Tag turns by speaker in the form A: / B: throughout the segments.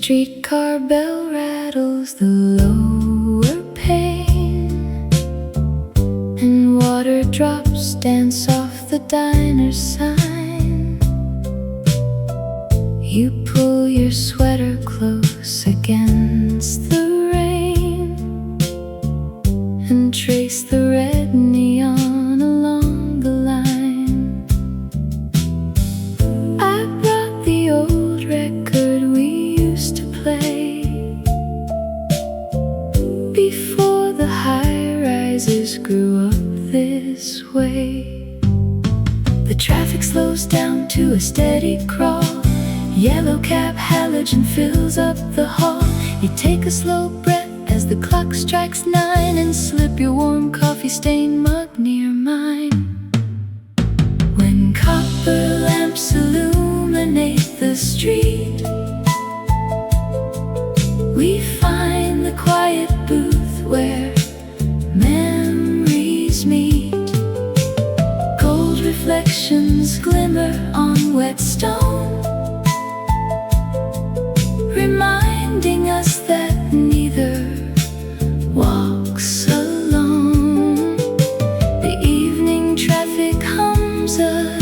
A: streetcar bell rattles the lower pane, and water drops dance off the diner sign. You pull your sweater close against the rain and trace the red neon along the line. I brought the old record we used to play before the high-rises grew up this way. The traffic slows down to a steady crawl. Yellow cab halogen fills up the hall. You take a slow breath as the clock strikes 9 and slip your warm coffee-stained mug near mine. When copper lamps illuminate the street, we find the quiet booth where memories meet. Gold reflections glimmer on wet stone, reminding us that neither walks alone. The evening traffic hums a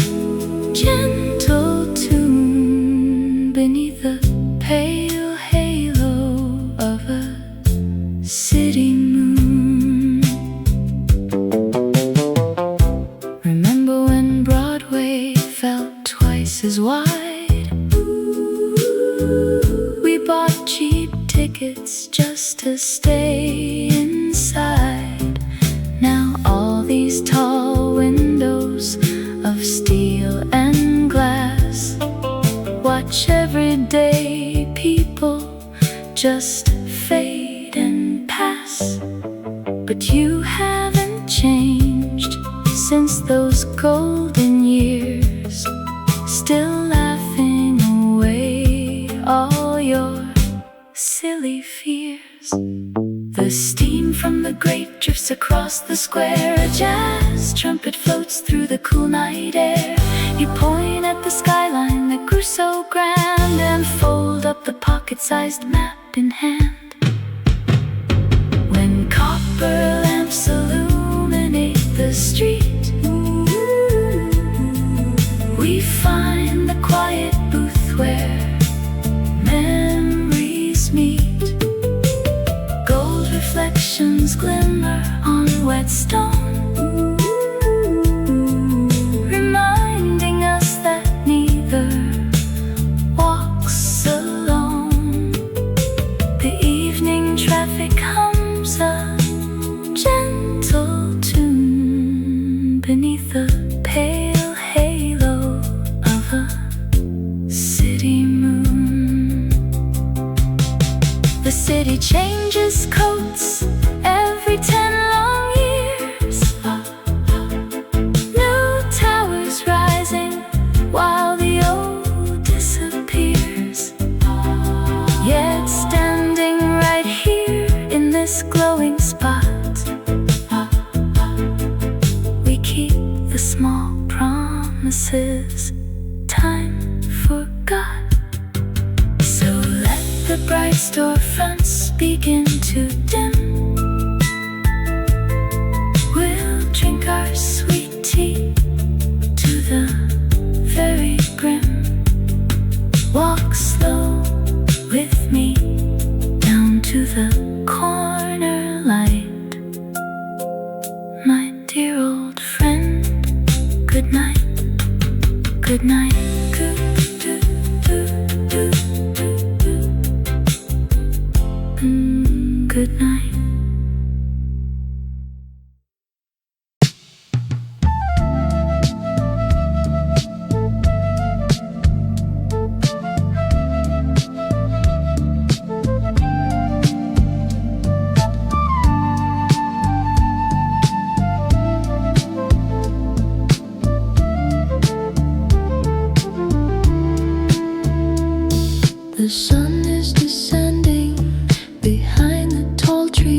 A: gentle tune beneath the pale halo of a city moon. Remember when Broadway felt twice as wide? We bought cheap tickets just to stay inside. Now all these tall windows of steel and glass watch everyday people just fade and pass. But you haven't changed since those golden years, still laughing away all your silly fears. The steam from the grate drifts across the square. A jazz trumpet floats through the cool night air. You point at the skyline that grew so grand and fold up the pocket-sized map in hand. When copper lamps illuminate the street, we find the quiet booth where memories meet. Gold reflections glimmer on wet stone, reminding us that neither walks alone. The evening traffic hums a gentle tune beneath the pale halo of a city moon. The city changes coats every 10 long years. New towers rising while the old disappears. Yet standing right here in this glowing spot, we keep the small promises time forgot. So let the bright storefronts begin to dim. We'll drink our sweet tea to the very brim. Walk slow with me down to the corner light. My dear old friend, good night, good night, good good night. The sun is descending behind the tall trees.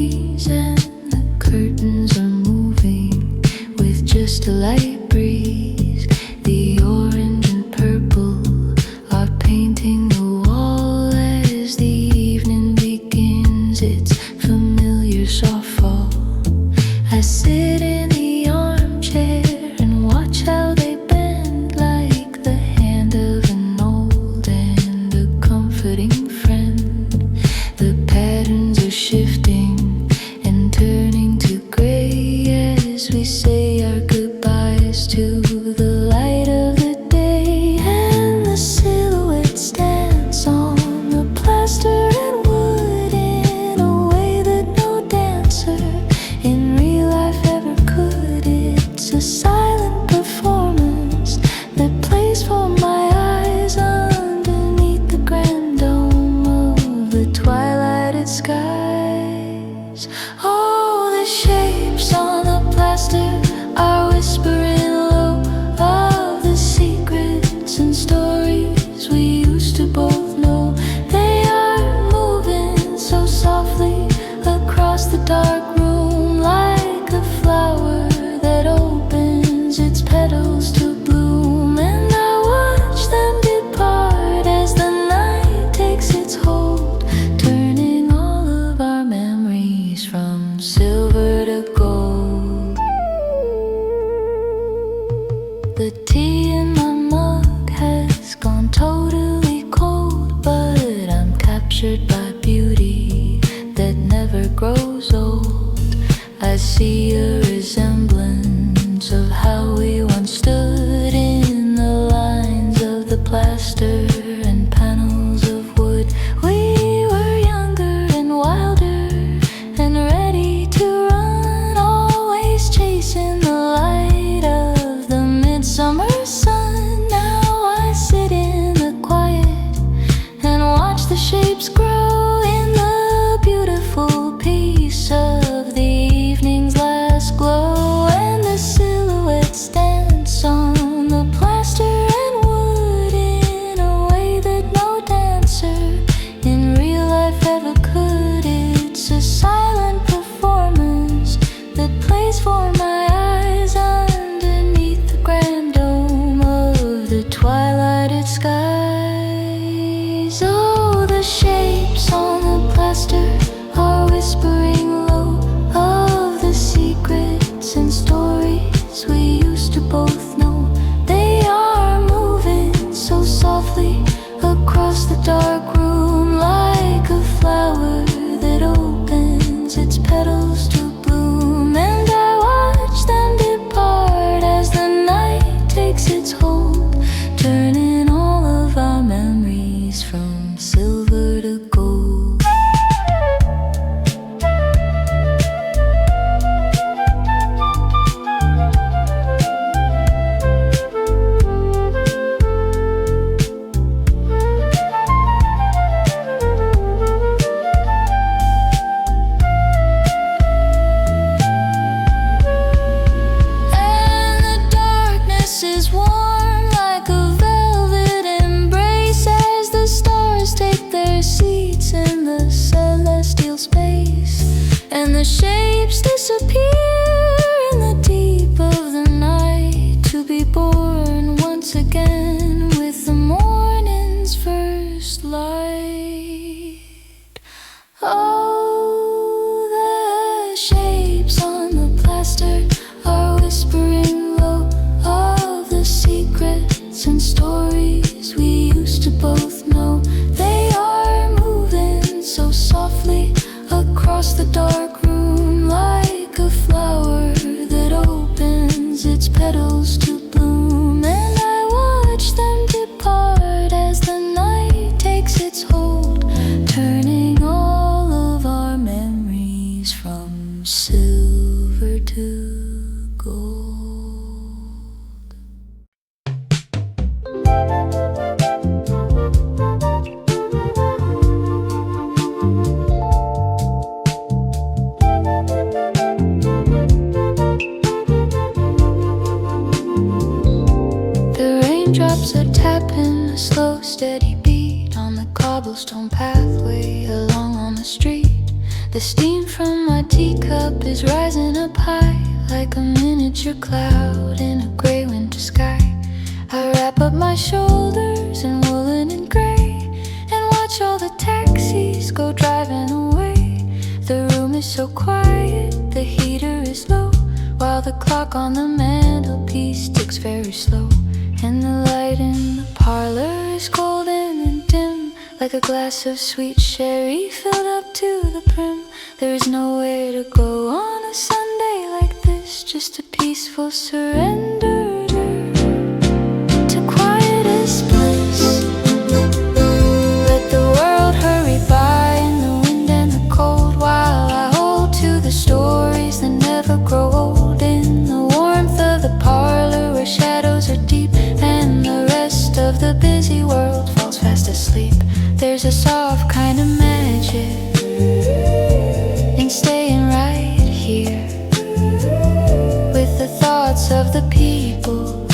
A: opens its familiar soft fall. I sit in the armchair and watch how they bend like the hand of an old and a comforting friend. The patterns are shifting and turning to gray as we say our goodbyes to the light of the day. And the silhouettes dance on the plaster and wood in a way that no dancer in real life ever could. It's a silent performance that plays for my eyes underneath the grand dome of the twilighted skies. Oh, the shapes on the plaster are whispering low of the secrets and stories we used to both know. They are moving so softly across the dark room like a flower that opens its petals to bloom. And I watch them depart as the night takes its hold, turning all of our memories from silver to gold. The tea in my mug has gone totally cold, but I'm captured by beauty that never grows old. I see a resemblance of how we once stood in the lines of the plaster and panels of wood. We were younger and wilder and ready to run, always chasing the light of the midsummer sun. Now I sit in the quiet and watch the shapes grow in the beautiful peace of the evening's last glow. And the silhouettes dance on the plaster and wood in a way that no dancer in real life ever could. It's a silent performance that plays for my eyes underneath the grand dome of the twilighted skies. Oh, the shapes on the plaster are whispering low of the secrets and stories we used to both know. They are moving so softly across the dark room like a flower that opens its petals to bloom. And I watch them depart as the night takes its hold, turning all of our memories from silver to gold. And the darkness is warm like a velvet embrace as the stars take their seats in the celestial space. And the shapes disappear in the deep of the night to be born once again with the morning's first light. Oh, the shapes on the plaster are whispering low of the secrets and stories we used to both know. They are moving so softly across the dark room like a flower that opens its petals to bloom. And I watch them depart as the night takes its hold, turning all of our memories from silver to gold. The raindrops are tapping a slow, steady beat on the cobblestone pathway along on the street. The steam from my teacup is rising up high like a miniature cloud in a gray winter sky. I wrap up my shoulders in woolen and gray and watch all the taxis go driving away. is so quiet, the heater is low, while the clock on the mantelpiece ticks very slow. And the light in the parlor is golden and dim, like a glass of sweet sherry filled up to the brim. There is nowhere to go on a Sunday like this, just a peaceful surrender to quietest bliss. Let the world hurry by in the wind and the cold, while I hold to the stories that never grow old. In the warmth of the parlor where shadows are deep and the rest of the busy world falls fast asleep, there's a soft kind of magic in staying right here with the thoughts of the people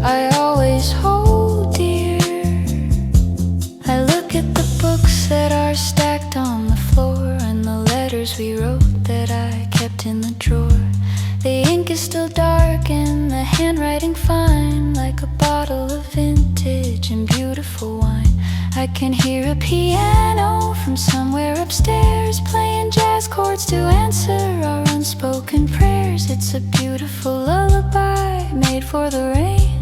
A: I always hold dear. I look at the books that are stacked on the floor and the letters we wrote that I kept in the drawer. The ink is still dark and the handwriting fine, like a bottle of vintage and beautiful wine. I can hear a piano from somewhere upstairs, playing jazz chords to answer our unspoken prayers. It's a beautiful lullaby made for the rain,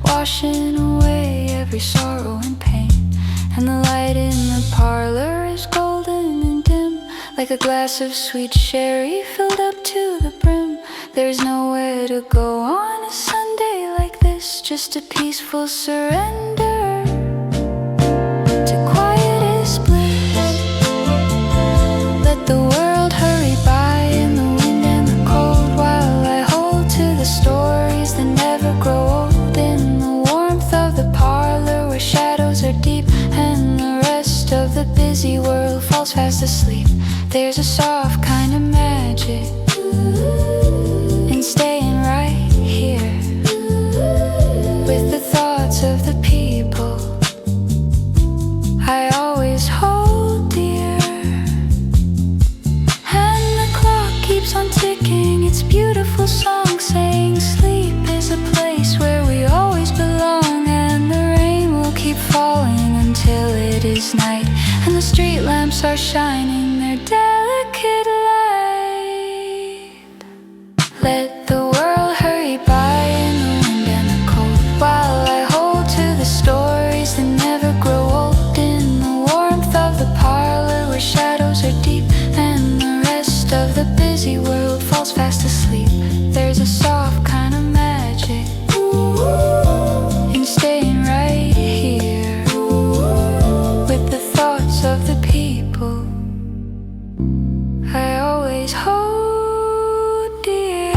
A: washing away every sorrow and pain. And the light in the parlor is golden and dim, like a glass of sweet sherry filled up to the brim. There's nowhere to go on a Sunday like this, just a peaceful surrender to quietest bliss. Let the world hurry by in the wind and the cold, while I hold to the stories that never grow old. In the warmth of the parlor where shadows are deep and the rest of the busy world falls fast asleep, there's a soft kind of magic in staying right here with the thoughts of the people I always hold dear. And the clock keeps on ticking its beautiful song, saying sleep is a place where we always belong. And the rain will keep falling until it is night, and the street lamps are shining their delicate light. Let the world hurry by in the wind and the cold, while I hold to the stories that never grow old. In the warmth of the parlor where shadows are deep and the rest of the busy world falls fast asleep, there's a soft kind of magic in staying right here with the thoughts of the people I always hold dear.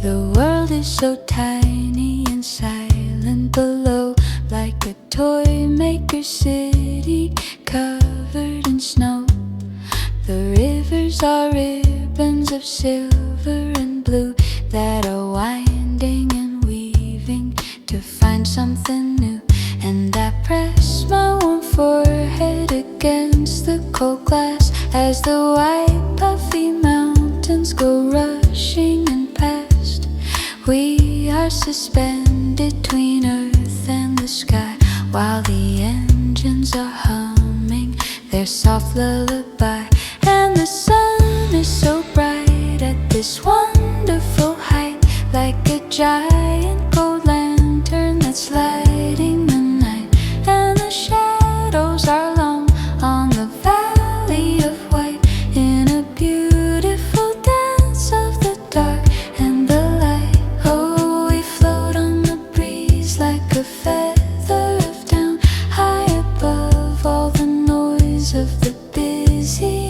A: The world is so tiny and silent below, like a toy maker city covered in snow. The rivers are ribbons of silver and blue that are winding and weaving to find something new. And I press my warm forehead against the cold glass as the white puffy mountains go rushing and past. We are suspended between earth and the sky, while the engines are humming their soft lullaby. And the sun is so bright at this wonderful height, like a giant gold lantern that's lighting the night. And the shadows are long on the valley of white, in a beautiful dance of the dark and the light. Oh, we float on the breeze like a feather of down, high above all the noise of the busy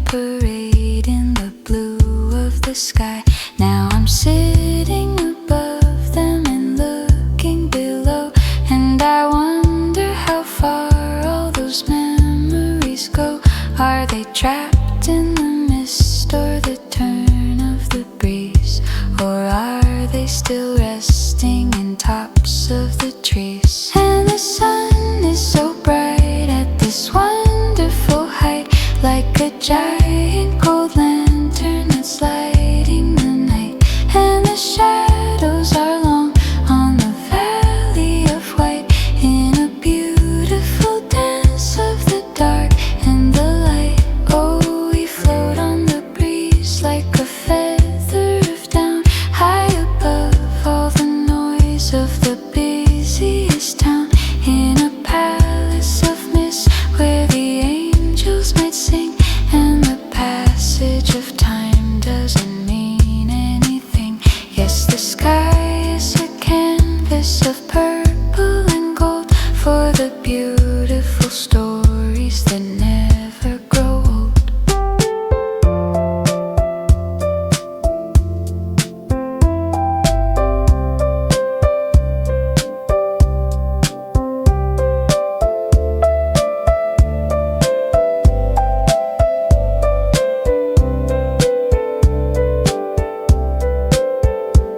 A: parade in the blue of the sky. Now I'm sitting above them and looking below, and I wonder how far all those memories go. Are they trapped in the mist or the turn of the breeze, or are they still resting in tops of the trees? And the sun is so bright at this wonderful height, like a giant gold lantern that's lighting the night. And the shadows are long on the valley of white, in a beautiful dance of the dark and the light. Oh, we float on the breeze like a feather of down, high above all the noise of the busiest town, in a palace of mist where the angels might sing. And the passage of time doesn't mean anything. Yes, the sky is a canvas of purple and gold for the beautiful stories that never grow old.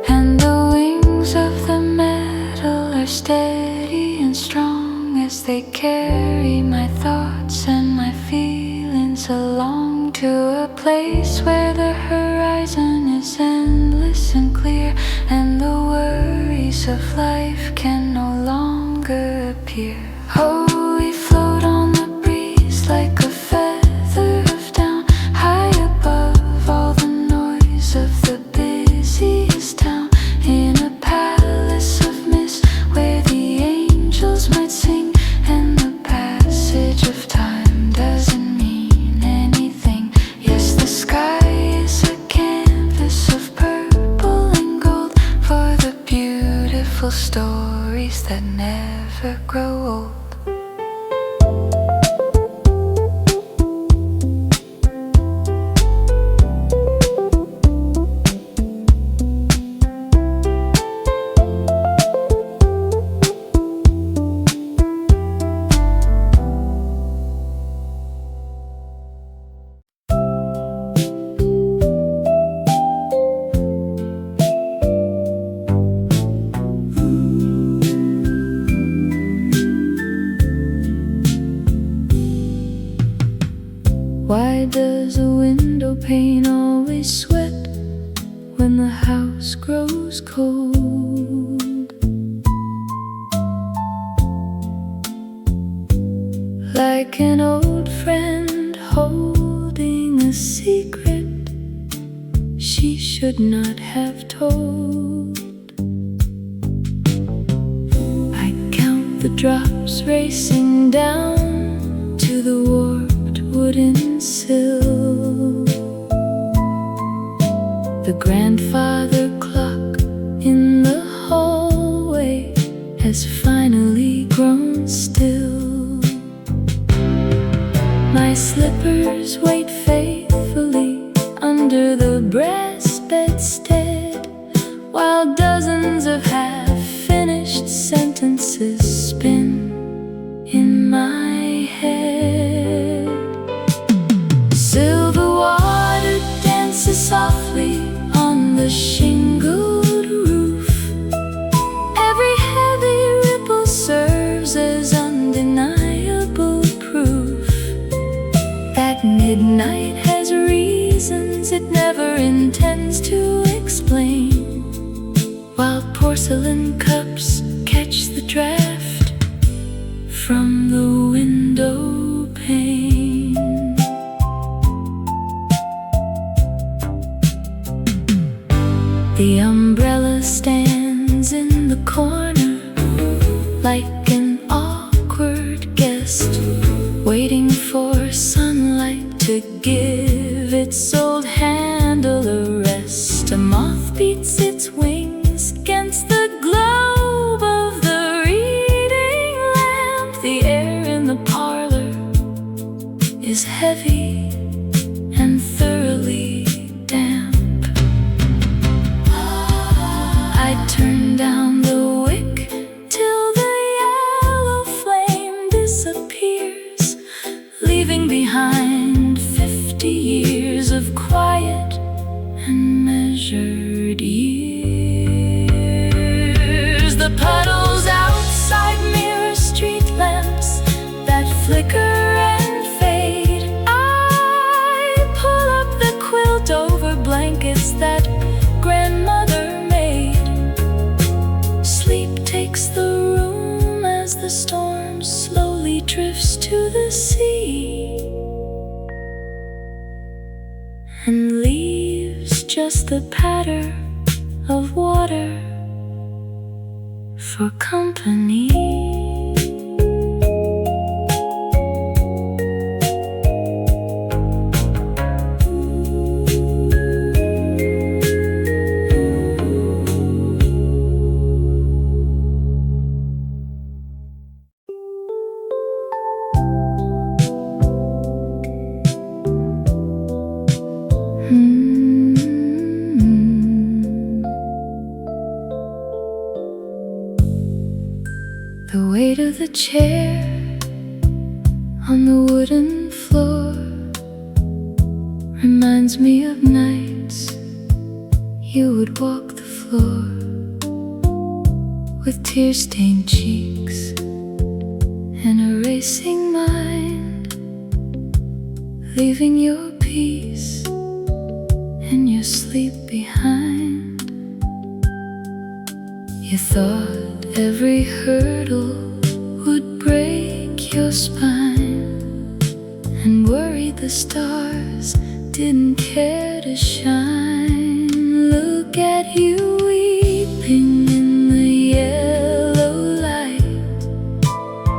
A: And the wings of the metal are steady and strong as they carry my thoughts and my feelings along to a place where the horizon is endless and clear, and the worries of life can no longer appear. Oh, we float on the breeze like a feather of down, high above all the noise of the busiest town, in a palace of mist where the angels might sing. And the passage of time doesn't mean anything. Yes, the sky is a canvas of purple and gold for the beautiful stories that never grow old. Why does a window pane always sweat when the house grows cold? Like an old friend holding a secret she should not have told. I count the drops racing down to the warped wooden sill. The grandfather clock in the hallway has finally grown still. My slippers wait faithfully under the brass bedstead, while dozens of half-finished sentences spin in my head. Silver water dances softly on the shingled roof. Every heavy ripple serves as undeniable proof that midnight has reasons it never intends to explain, while porcelain cups catch the draft from the window pane. The umbrella stands in the corner like an awkward guest, waiting for sunlight to give its old handle a rest. A moth beats its wings against the globe of the reading lamp. The air in the parlor is heavy of quiet and measured years. The puddles outside mirror street lamps that flicker and fade. I pull up the quilt over blankets that grandmother made. Sleep takes the room as the storm slowly drifts to the sea, and leaves just the patter of water for company. The weight of the chair on the wooden floor reminds me of nights you would walk the floor with tear-stained cheeks and a racing mind, leaving your peace and your sleep behind. You thought every hurdle would break your spine, and worried the stars didn't care to shine. Look at you weeping in the yellow light,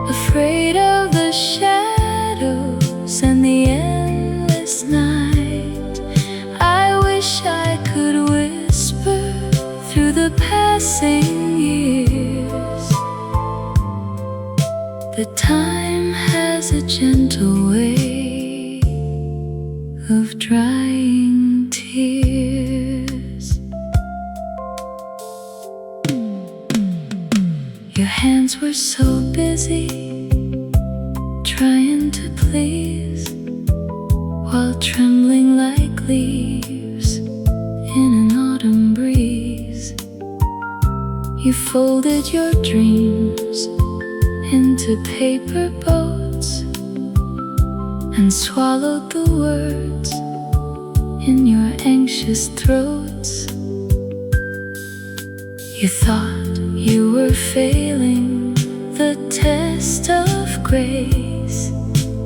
A: afraid of the shadows and the endless night. I wish I could whisper through the passing years that time has a gentle way of drying tears. Your hands were so busy trying to please, while trembling like leaves in an autumn breeze. You folded your dreams into paper boats and swallowed the words in your anxious throats. You thought you were failing the test of grace,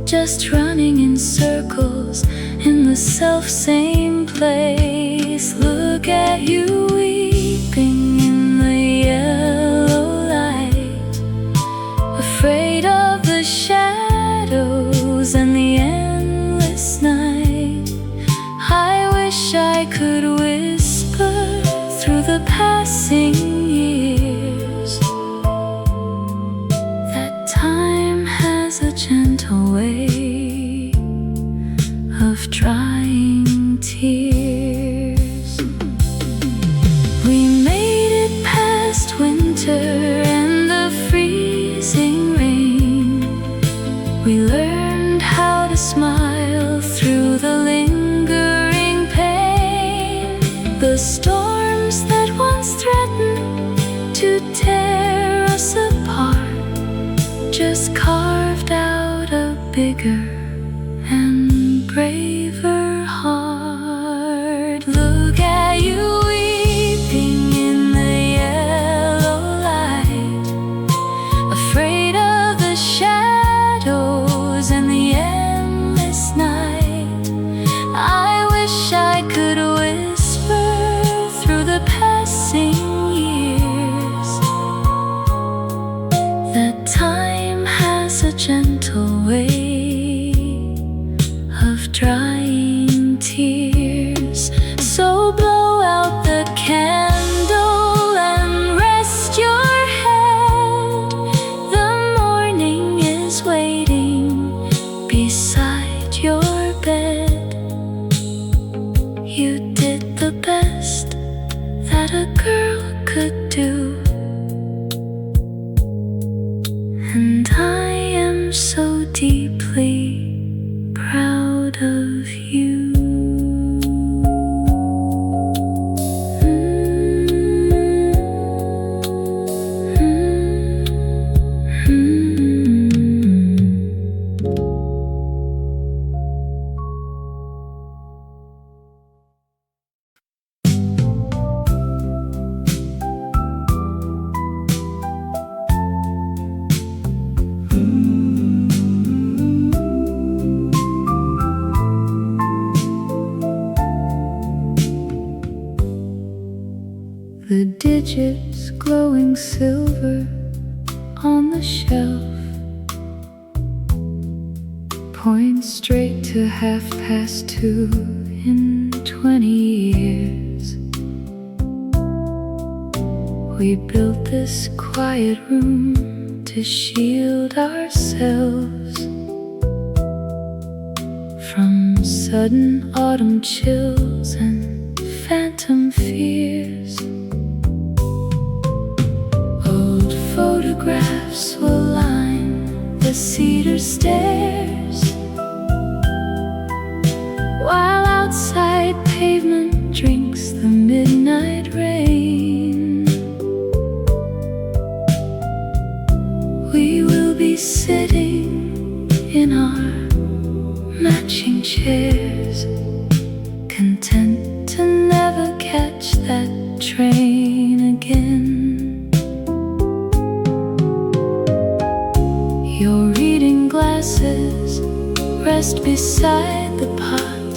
A: just running in circles in the self-same place. Look at you weeping in the yellow light, afraid of the shadows and the endless night. I wish I could whisper through the passing years that time has a gentle way of drying tears. We made it past winter and the freezing rain. We learned how to smile through the lingering pain. The storms that once threatened to tear us apart just carved out a bigger and braver heart. the digits glowing silver on the shelf point straight to 2:30 in 20 years. We built this quiet room to shield ourselves from sudden autumn chills and phantom fears. Old photographs will line the cedar stairs, while outside pavement drinks the midnight rain. We will be sitting in our matching chairs, content to never catch that train again. Your reading glasses rest beside the pot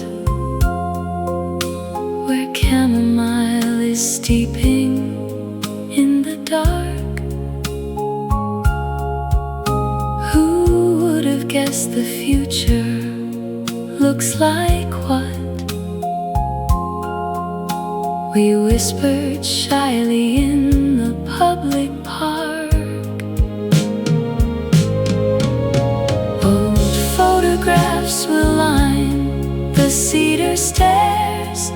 A: where chamomile is steeping in the dark. Who would have guessed the future looks like what we whispered shyly in the public park? Old photographs will line the cedar stairs,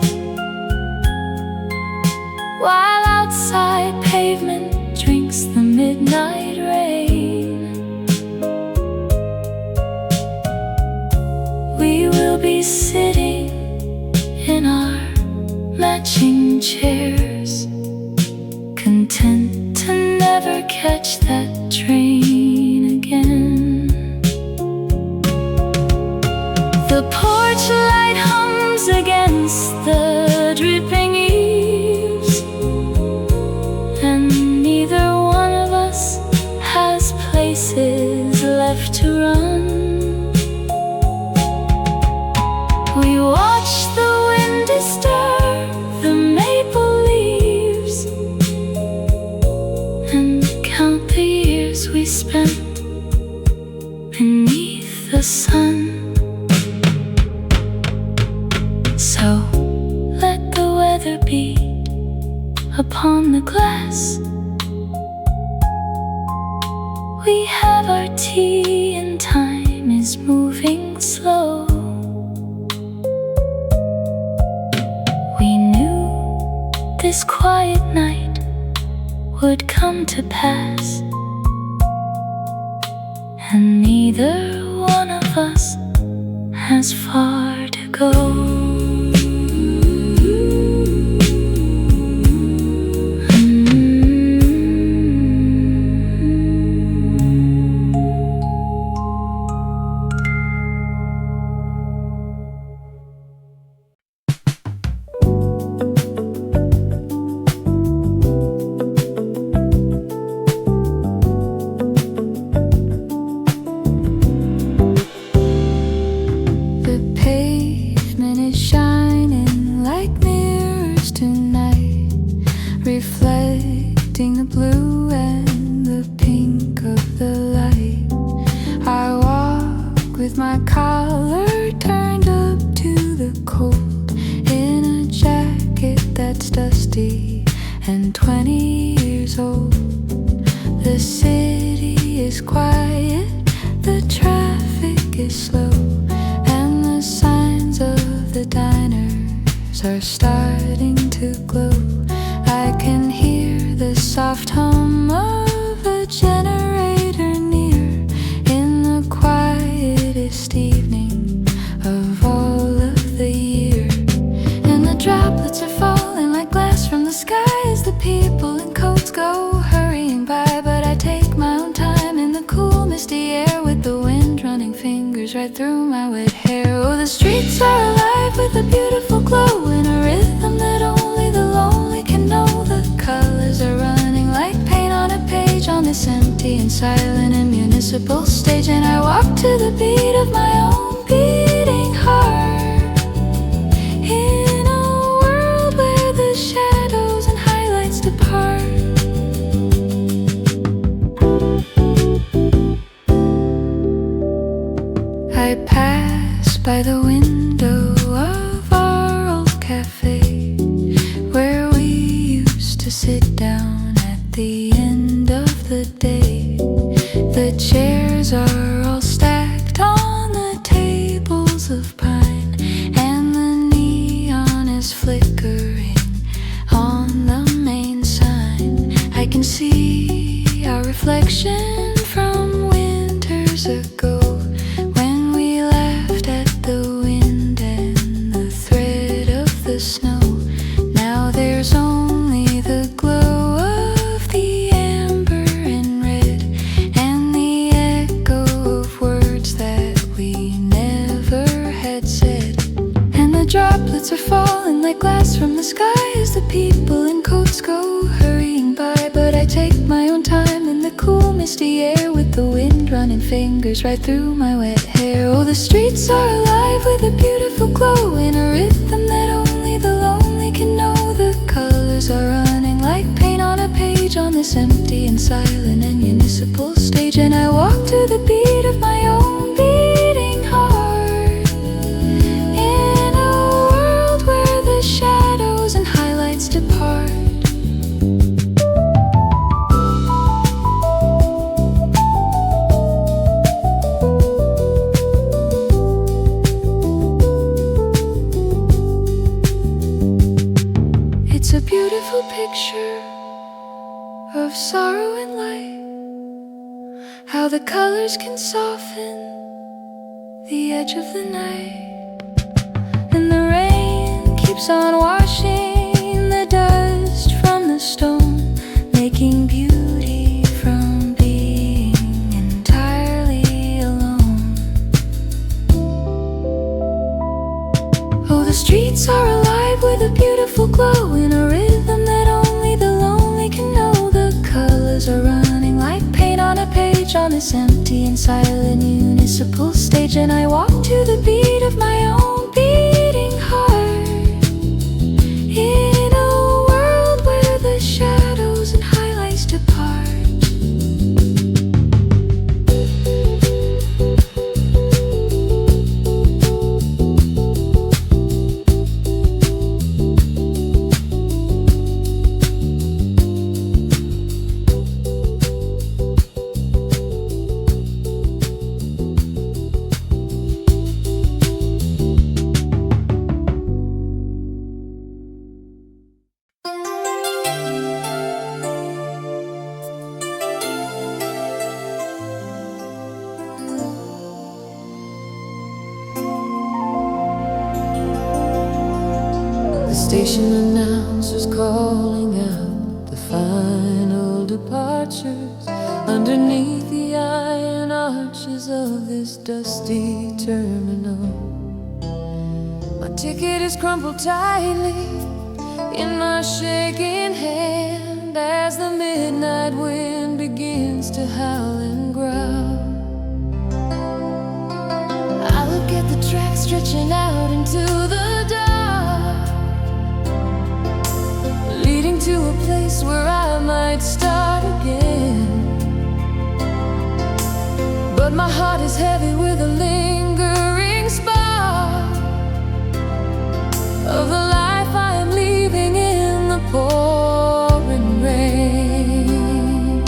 A: while outside pavement drinks the midnight rain. We will be sitting in our matching chairs, content to never catch that train again. The porch light hums against the dripping eaves, and neither one of us has places left to run. We watch the wind disturb the maple leaves and count the years we spent beneath the sun. So let the weather beat upon the glass. We have our tea and time is moving slow. This quiet night would come to pass, and neither one of us has far to go. Reflecting the blue and the pink of the light, I walk with my collar turned up to the cold, in a jacket that's dusty and 20 years old. The city is quiet, the traffic is slow, and the signs of the diners are starting to glow. I can hear the soft hum of a generator near, in the quietest evening of all of the year. And the droplets are falling like glass from the sky as the people in coats go hurrying by. But I take my own time in the cool misty air, with the wind running fingers right through my wet hair. Oh, the streets are alive with a beautiful glow, in a rhythm that only the lonely can know. The colors are running like paint on a page on this empty and silent and municipal stage. And I walk to the beat of my own beating heart, in a world where the shadows and highlights flowers are all stacked on the tables of pine, and the neon is flickering on the main sign. I can see our reflection from winters ago, when we laughed at the wind and the thread of the snow. Now there's only the glow of the amber and red, and the echo of words that we never had said. And the droplets are falling like glass from the sky as the people in coats go hurrying by. But I take my own time in the cool misty air, with the wind running fingers right through my wet hair. Oh, the streets are alive with a beautiful glow, in a rhythm that only the lonely can know. The colors are running like paint on a page on this empty and silent and municipal stage. And I walk to the beat of my own beating heart, in a world where the shadows and highlights depart. It's a beautiful picture of sorrow and light, how the colors can soften the edge of the night. And the rain keeps on washing the dust from the stone, making beauty from being entirely alone. Oh, the streets are alive with a beautiful glow, in a rhythm that only the lonely can know. The colors are running like paint on a page on this empty and silent municipal stage. And I walk to the beat of my own beating heart, in a world where the shadows and highlights depart.
B: The station announcer's calling out the final departures underneath the iron arches of this dusty terminal. My ticket is crumpled tightly in my shaking hand as the midnight wind begins to howl and growl. I look at the track stretching out into the dark, leading to a place where I might start again. But my heart is heavy with a lingering spark of the life I am leaving in the pouring rain.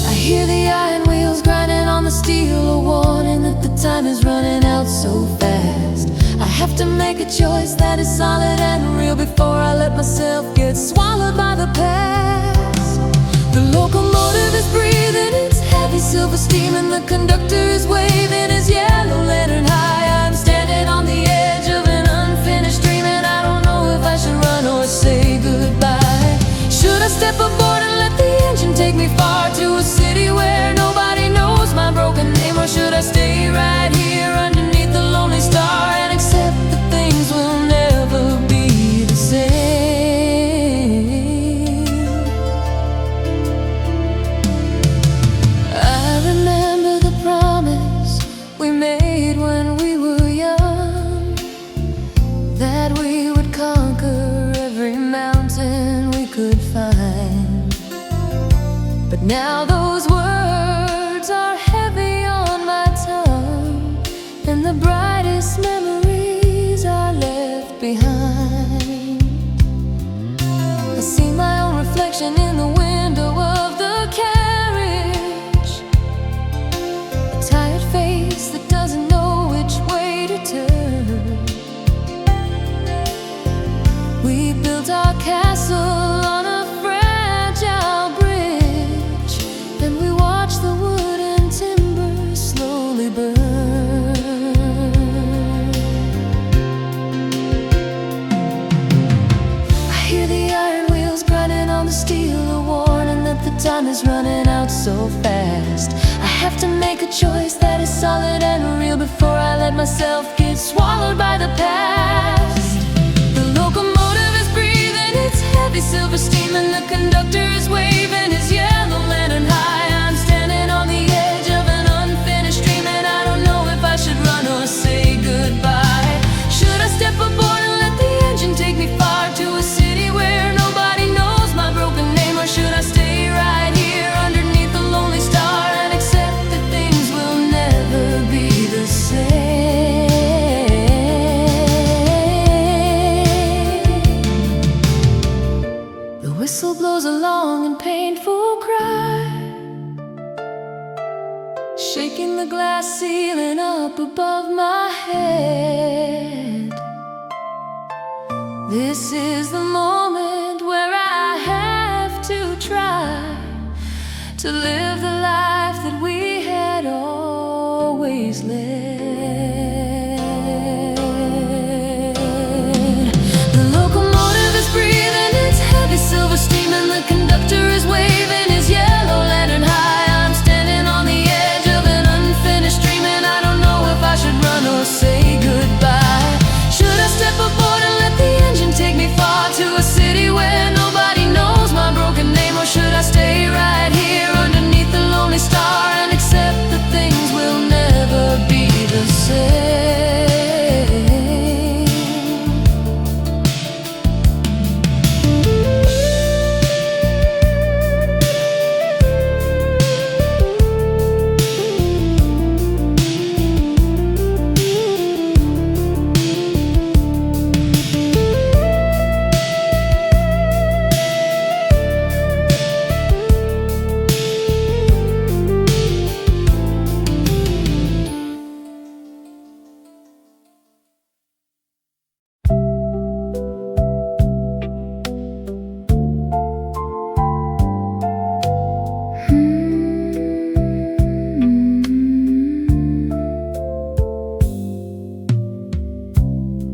B: I hear the iron wheels grinding on the steel, a warning that the time is running out so fast. I have to make a choice that is solid and real before I let myself get swallowed by the past. The locomotive is breathing its heavy silver steam, and the conductor is waving his yellow lantern high. I'm standing on the edge of an unfinished dream, and I don't know if I should run or say goodbye. Should I step aboard and let the engine take me far to a city where nobody knows my broken name? Or should I stay right here underneath the lonely star and accept that things will never be the same? I remember the promise we made when we were young, that we would conquer every mountain we could find. But now those words are heavy on my tongue, and the brightest memories are left behind. I see my own reflection in the window of the is running out so fast. I have to make a choice that is solid and real before I let myself get swallowed by the past. The locomotive is breathing its heavy silver steam, and the conductor is waving his yellow lantern high. I'm standing on the edge of an unfinished dream, and I don't know if I should run or say goodbye. Should I step aboard and let the engine take me far to a city where nobody knows my broken name? Or should I stay right here underneath the lonely star and accept that things will never be the same? The whistle blows a long and painful cry, shaking the glass ceiling up above my head. This is the moment where I have to try to live the life that we had always led. The locomotive is breathing its heavy silver steam, and the conductor is waving his yellow lantern high. I'm standing on the edge of an unfinished dream, and I don't know if I should run or say goodbye. Should I step aboard and let the engine take me far to a city where nobody knows my broken name? Or should I stay right here underneath the lonely star and accept that things will never be the same?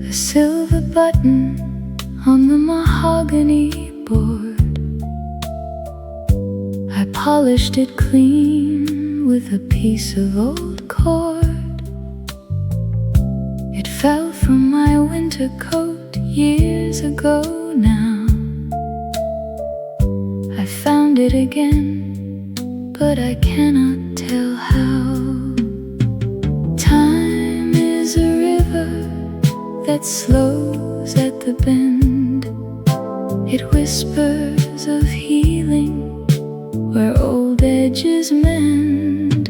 A: A silver button on the mahogany board, I polished it clean with a piece of old cord. It fell from my winter coat years ago now. I found it again, but I cannot tell how. Time is a river that slows at the bend. It whispers of healing where old edges mend.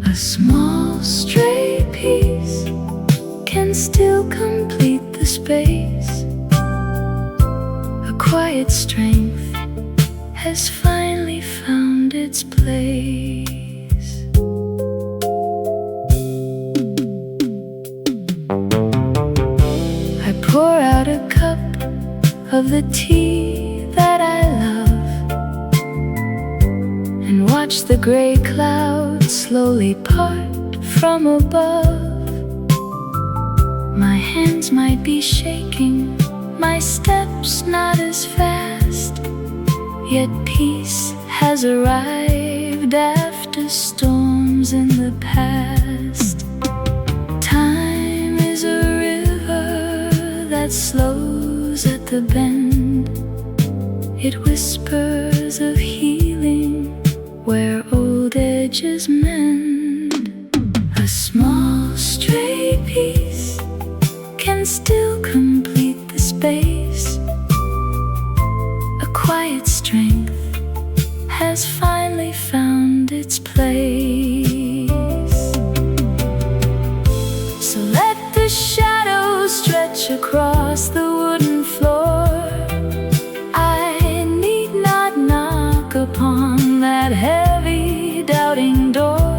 A: A small stray piece can still complete the space. A quiet strength has finally found its place. Pour out a cup of the tea that I love, and watch the gray clouds slowly part from above. My hands might be shaking, my steps not as fast, yet peace has arrived after storms in the past. Time is a that slows at the bend. It whispers of healing where old edges mend. A small stray piece can still complete the space. A quiet strength has finally found its place. So let the shadows stretch across the wooden floor. I need not knock upon that heavy, doubting door.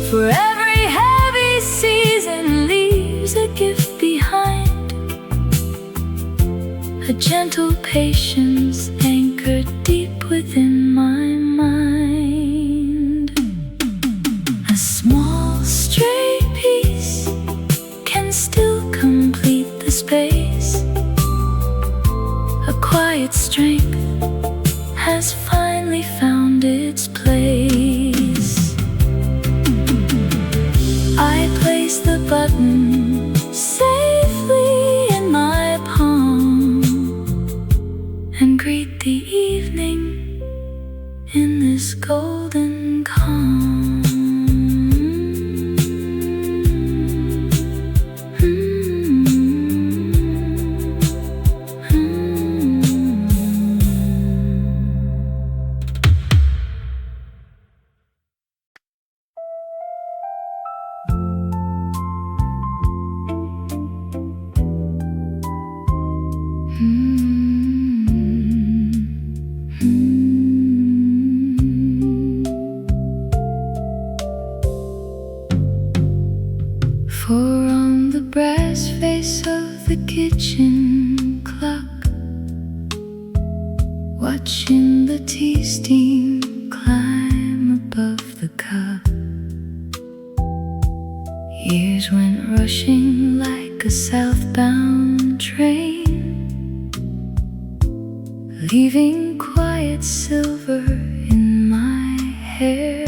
A: For every heavy season leaves a gift behind, a gentle patience anchored deep within my mind. A small stray piece can still complete the space. A quiet strength has found For on the brass face of the kitchen clock, watching the tea steam climb above the cup, years went rushing like a southbound train, leaving quiet silver in my hair.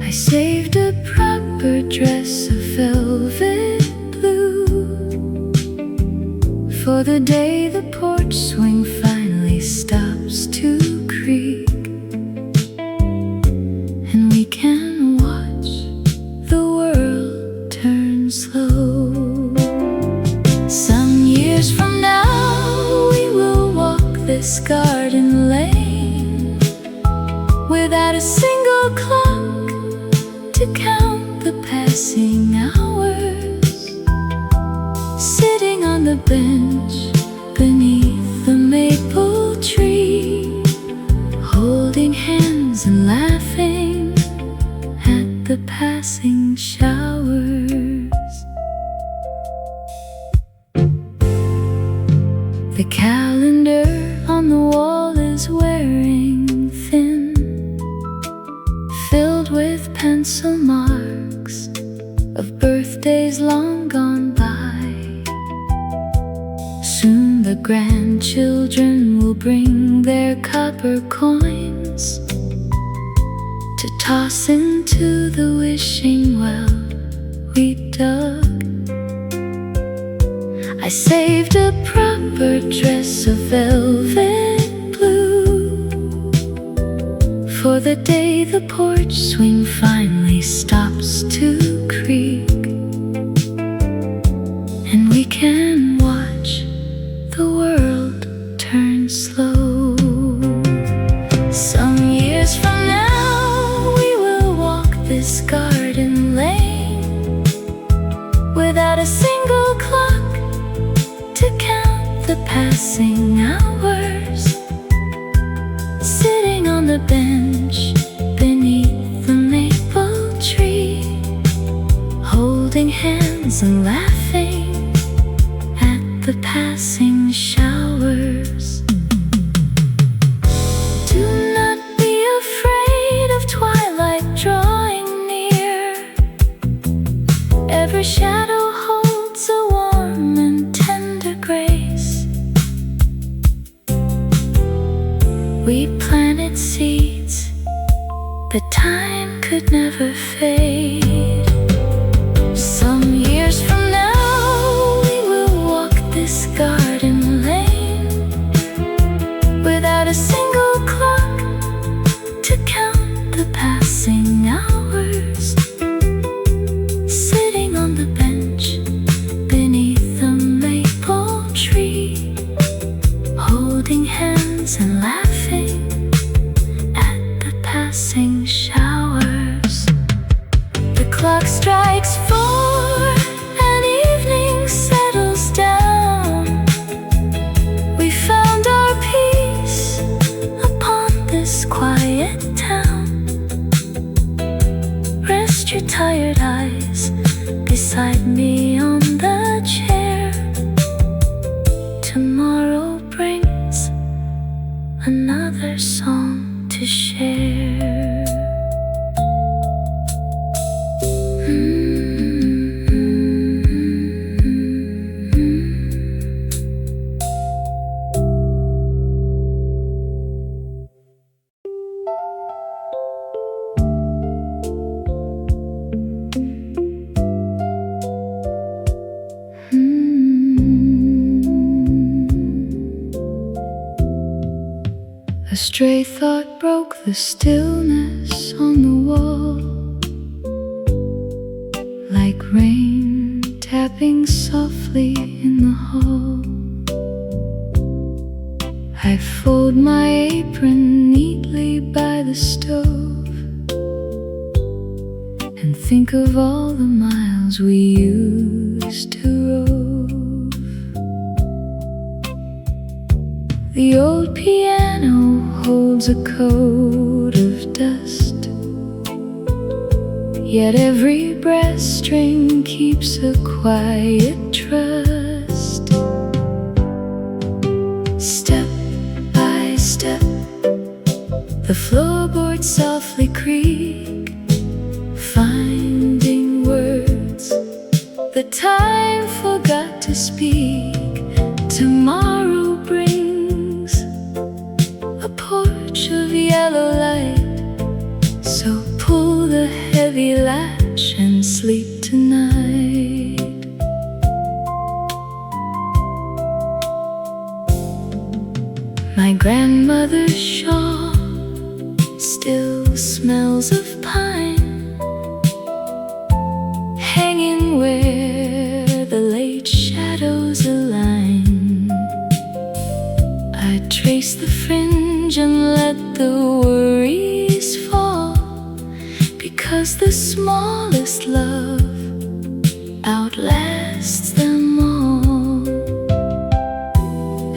A: I saved a proper dress of velvet blue for the day the porch swing finally stops to creak, and we can watch the world turn slow. Some years from now we will walk this garden lane without a single clock to count the passing hours, sitting on the bench beneath the maple tree, holding hands and laughing at the passing showers. The calendar on the wall is wearing thin, filled with pencil marks of birthdays long gone by. Soon the grandchildren will bring their copper coins to toss into the wishing well we dug. I saved a proper dress of velvet blue for the day the porch swing finally stops to creak, and we can watch the world turn slow. Some years from now we will walk this garden lane without a single clock to count the passing hours, sitting on the bench beneath the maple tree, holding hands and laughing at the passing showers. Do not be afraid of twilight drawing near. Every shadow holds a warm and tender grace. We planted seeds that time could never fade. Some years from now we will walk this garden lane without a single clock to count the passing hours, sitting on the bench beneath the maple tree, holding hands and laughing at the passing showers. The clock strikes 4 and evening settles down. We found our peace upon this quiet town. Rest your tired eyes beside me on the chair. Tomorrow brings another song to share. A stray thought broke the stillness on the wall, like rain tapping softly in the hall. I fold my apron neatly by the stove and think of all the miles we used to rove. The old piano holds a coat of dust. Yet every brass string keeps a quiet trust. Step by step, the floorboards softly creak, finding words the time forgot to speak. Tomorrow brings a porch of yellow light, so pull the heavy latch and sleep tonight. My grandmother's shawl still smells of pine, hanging where the late shadows align. I trace the fringe and let the worries fall, because the smallest love outlasts them all.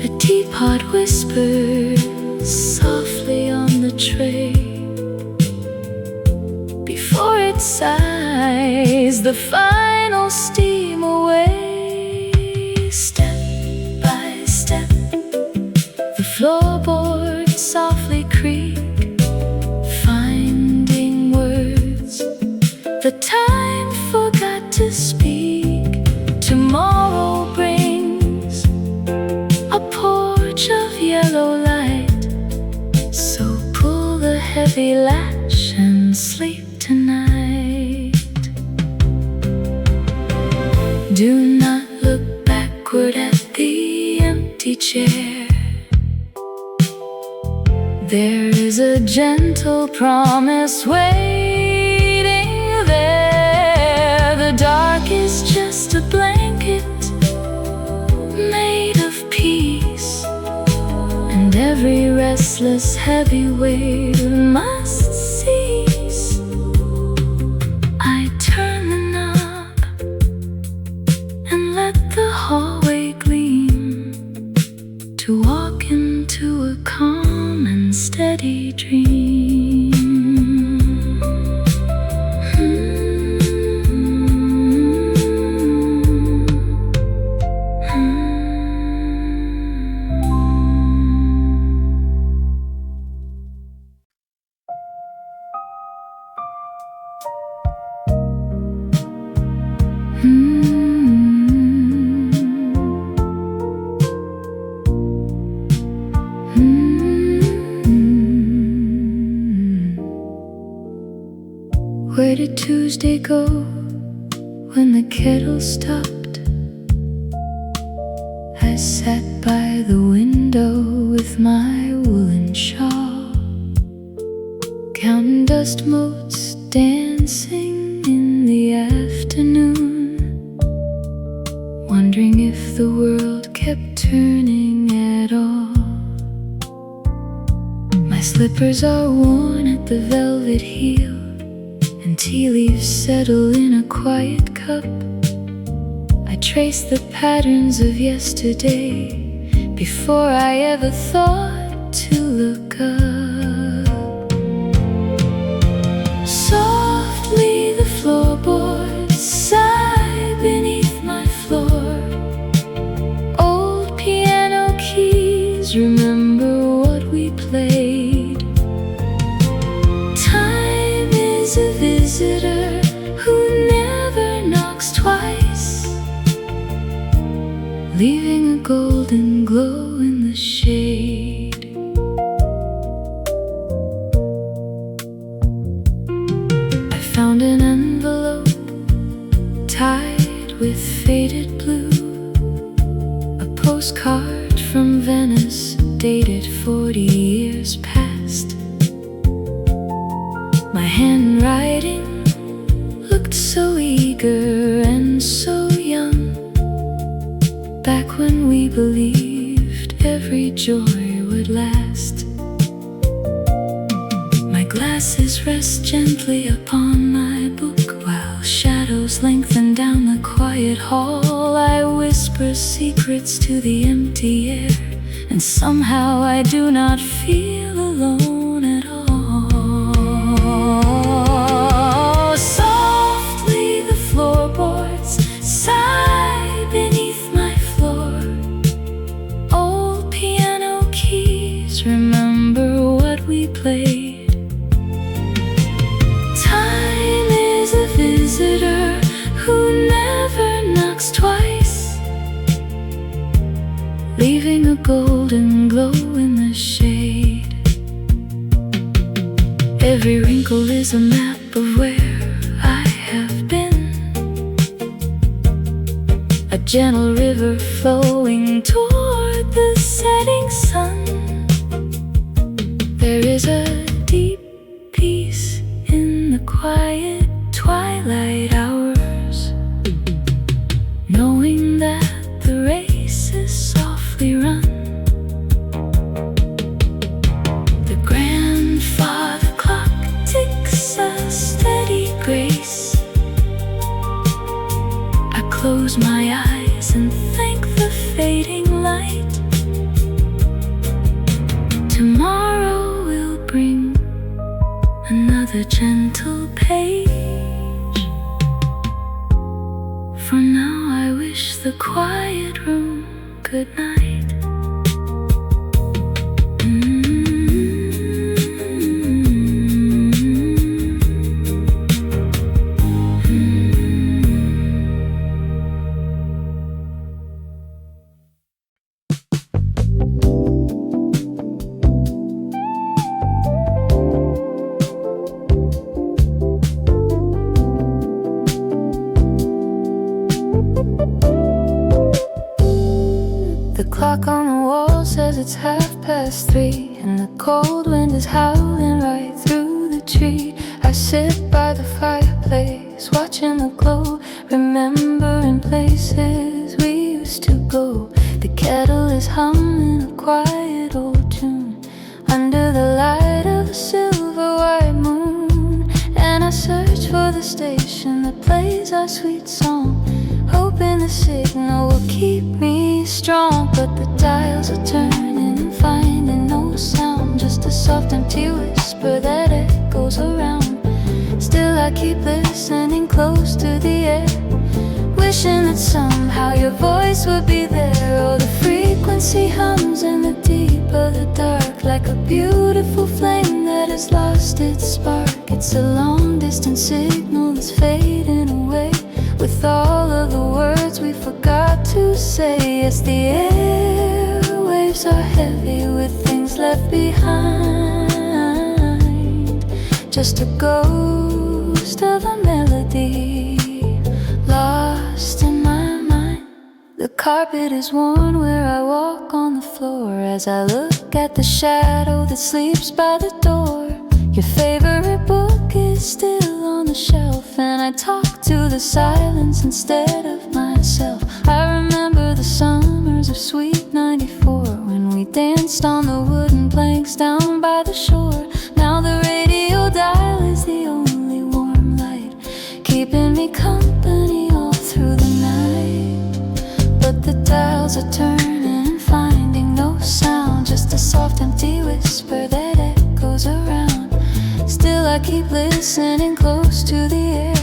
A: A teapot whispers softly on the tray before it sighs the final steam away. Step by step, the floorboards softly creak, finding words the time forgot to speak. Tomorrow brings a porch of yellow light, so pull the heavy latch and sleep tonight. Do not look backward at the empty chair. There is a gentle promise waiting there. The dark is just a blanket made of peace, and every restless heavy weight must cease. I turn the knob and let the hallway gleam, to walk into a calm and steady dream. Where did Tuesday go when the kettle stopped? I sat by the window with my woolen shawl, counting dust motes dancing in the afternoon, wondering if the world kept turning at all. My slippers are worn at the velvet heel, and tea leaves settle in a quiet cup. I trace the patterns of yesterday before I ever thought to look up. Softly the floorboards sigh beneath my floor. Old piano keys remember what we played. Time is a visitor who never knocks twice, leaving a golden glow in the shade. I found an envelope tied with faded blue, a postcard from Venice dated 40 years past. My handwriting looked so eager and so young, back when we believed every joy would last. My glasses rest gently upon my book, while shadows lengthen down the quiet hall. I whisper secrets to the empty air, and somehow I do not feel alone at all. So golden glow in the shade. Every wrinkle is a map of where I have been. A gentle river flowing toward the setting sun. There is a deep peace in the quiet twilight hours, knowing that the race is softly run. The grandfather clock ticks a steady grace. I close my eyes and thank the fading light. Tomorrow will bring another gentle page. For now I wish the quiet room good night. The clock on the wall says it's 3:30, and the cold wind is howling right through the tree. I sit by the fireplace, watching the glow, remembering places we used to go. The kettle is humming a quiet old tune under the light of a silver white moon. And I search for the station that plays our sweet song, hoping the signal will keep me strong. But the dials are turning and finding no sound, just a soft empty whisper that echoes around. Still I keep listening close to the air, wishing that somehow your voice would be there. Oh, the frequency hums in the deep of the dark, like a beautiful flame that has lost its spark. It's a long distance signal that's fading away, with all of the words we forgot to say. Yes, the airwaves are heavy with things left behind, just a ghost of a melody lost in my mind. The carpet is worn where I walk on the floor, as I look at the shadow that sleeps by the door. Your favorite book is still on the shelf, and I talk to the silence instead of myself. I remember the summers of sweet '94, when we danced on the wooden planks down by the shore. Now the radio dial is the only warm light, keeping me company all through the night. But the dials are turning and finding no sound, just a soft empty whisper that echoes around. Still I keep listening close to the air,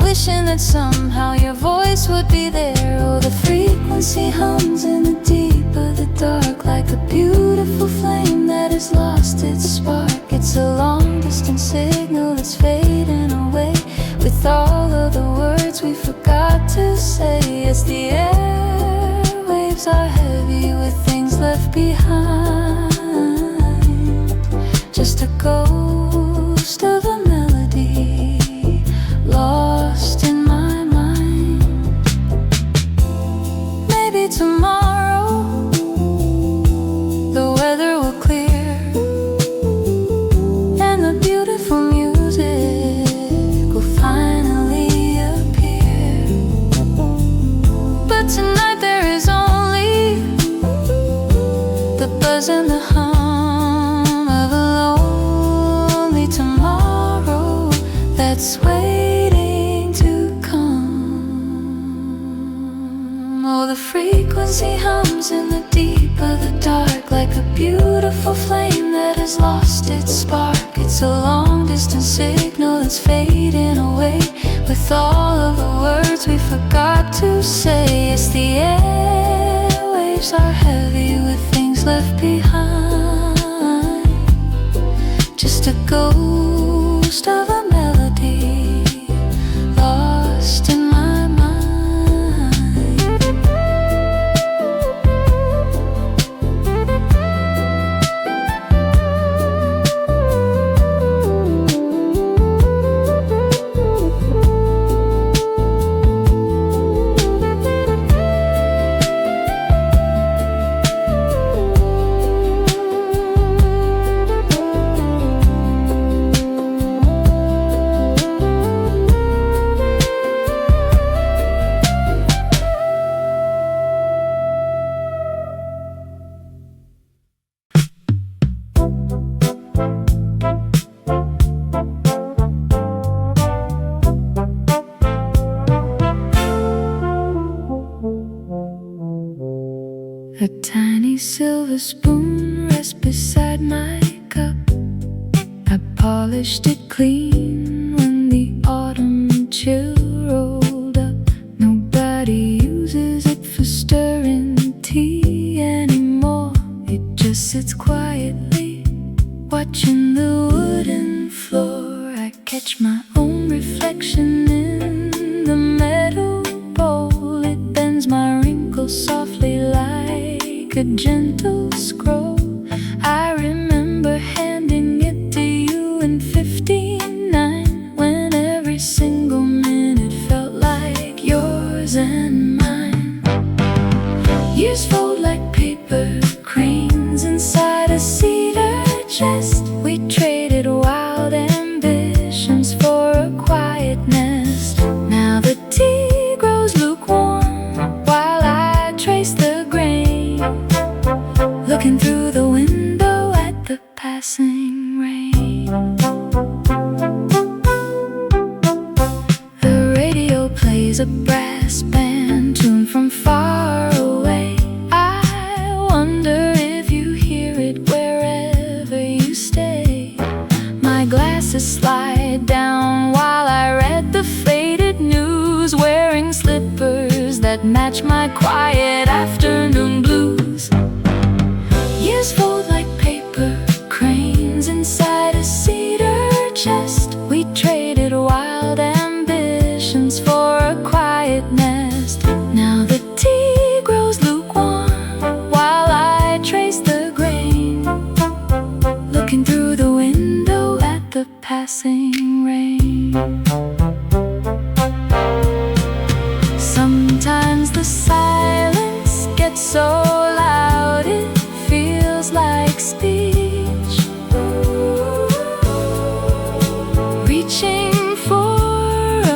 A: wishing that somehow your voice would be there. Oh, the frequency hums in the deep of the dark, like a beautiful flame that has lost its spark. It's a long distance signal that's fading away, with all of the words we forgot to say. Yes, the airwaves are heavy with things left behind, just a ghost of a melody lost in my mind. Maybe tomorrow the weather will clear, and the beautiful music will finally appear. But tonight there is only the buzz and the hum of a lonely tomorrow that's waiting to come. Oh, the frequency hums in the deep of the dark, like a beautiful flame that has lost its spark. It's a long distance signal that's fading away, with all of the words we forgot to say. Yes, the airwaves are heavy with things left behind, just a ghost of a melody lost in my mind. A tiny silver spoon rests beside my cup. I polished it clean when the autumn chill rolled up. Nobody uses it for stirring tea anymore. It just sits quietly, watching the wooden floor. I catch my own reflection in the meadow bowl. It bends my wrinkles softly like a gentle scroll. I remember handing it to you in 59, when every single minute felt like yours and mine. Years fold like paper cranes inside a cedar chest. We traded wild ambitions for a quiet nest. Now the tea grows lukewarm while I trace the grain, looking through the window at the passing rain. The radio plays a brass band tune from far away. I wonder if you hear it wherever you stay. My glasses slide down while I read the faded news, wearing slippers that match my quiet afternoon blues. Years fold like paper cranes inside a cedar chest. We traded wild ambitions for a quiet nest. Now the tea grows lukewarm while I trace the grain, looking through the window at the passing rain. Sometimes the silence gets so loud it feels like speech, reaching for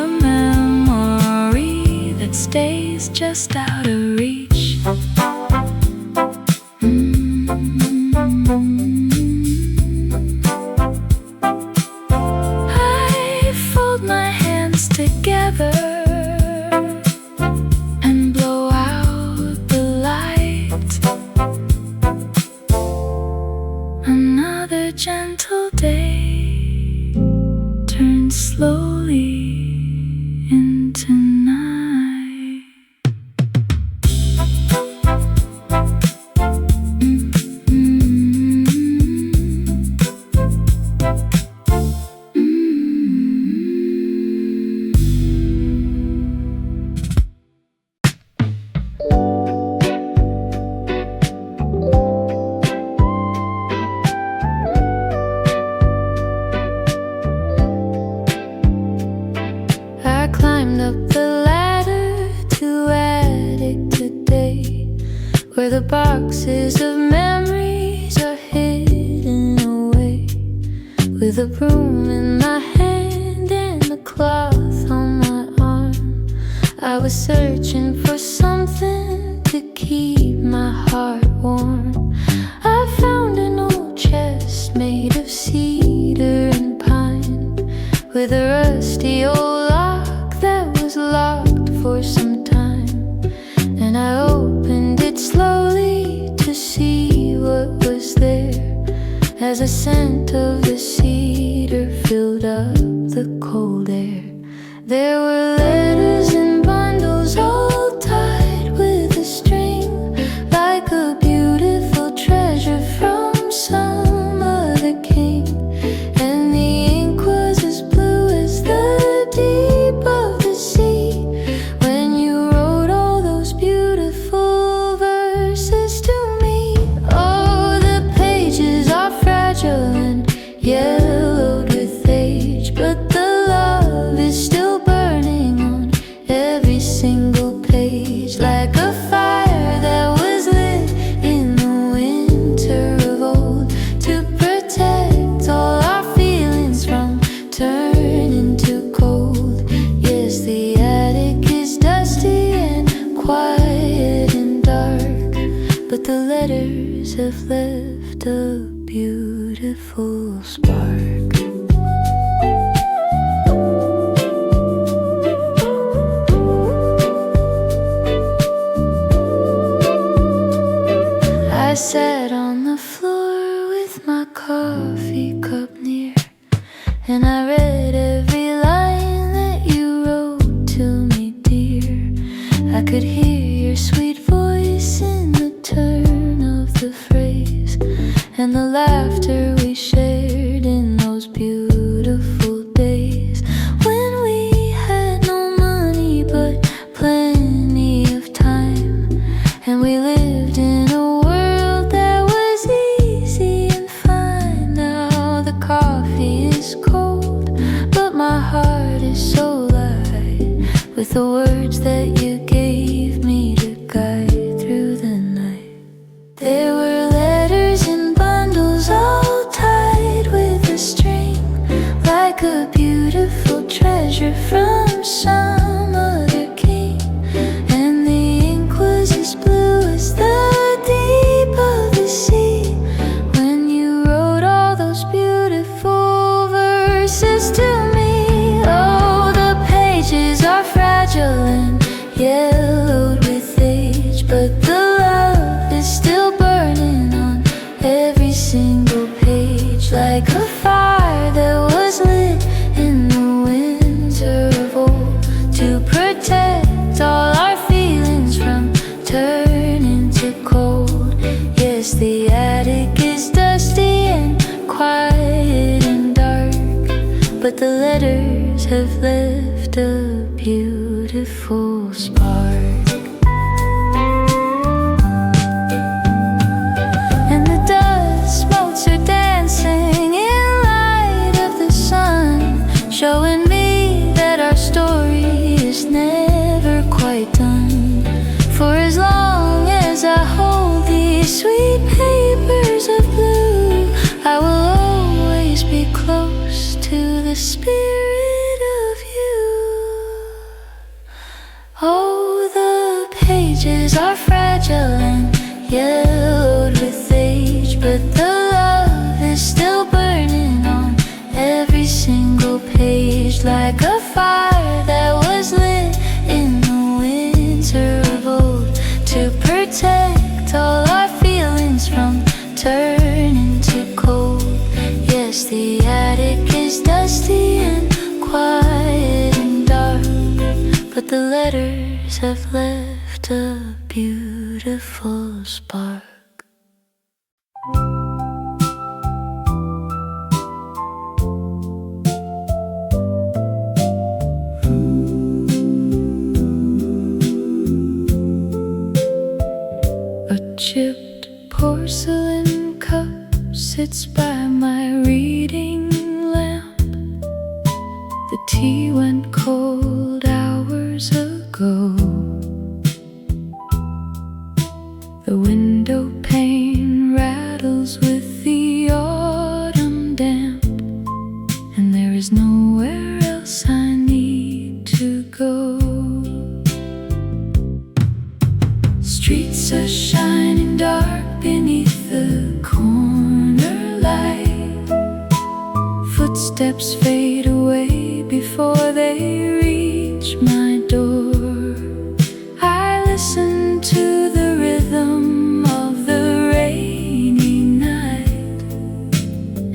A: a memory that stays just out of reach. I fold my hands together and blow out the light. Another gentle day turns slowly into night. I climbed up the ladder to attic today, where the boxes of memories are hidden away. With a broom in my hand and a cloth on my arm, I was searching for something to keep my heart warm. I found an old chest made of cedar and pine, with a rusty old lock that was locked for some time. And I opened it slowly to see what was there, as the scent of the cedar filled up the cold air. There were letters in bundles all tied with a string, like a beautiful treasure from some other king. And the ink was as blue as the deep of the sea, when you wrote all those beautiful verses to me. Oh, the pages are fragile and yellowed with age, but the love is still burning on every single page, like a fire that was lit in the winter of old, to protect all our feelings from turning to cold. Yes, the attic is dusty and quiet and dark, but the letters have left a beautiful spark. could hear your sweet voice in the turn of the phrase, and the laughter we shared in those beautiful days, when we had no money but plenty of time, and we lived in a world that was easy and fine. Now the coffee is cold, but my heart is so light with the words that you gave me to guide through the night. There were letters in bundles all tied with a string, like a beautiful treasure from some other king. And the ink was as blue as the deep of the sea, when you wrote all those beautiful verses to me. Oh, the pages are fragile and yellowed with age, but the love is still burning on every single page, like a fire that was lit in the winter of old, to protect all our feelings from turning to cold. Yes, the attic is dusty and quiet and dark, but the letters have left a beautiful spark. And the dust motes are dancing in light of the sun, showing me that our story is never quite done. For as long as I hold these sweet papers of blue, I will always be close to the spirit of you. Oh, the pages are fragile and yellowed with age, but the love is still burning on every single page, like a fire that was lit in the winter of old, to protect all our feelings from turning to cold. Yes, the attic is dusty and quiet and dark, but the letters have left a beautiful spark. A chipped porcelain cup sits by my reading lamp. The tea went cold hours ago. The window pane rattles with the autumn damp, and there is nowhere else I need to go. Streets are shining dark beneath the corner light. Footsteps fade away before they reach my door. I listen to the rhythm of the rainy night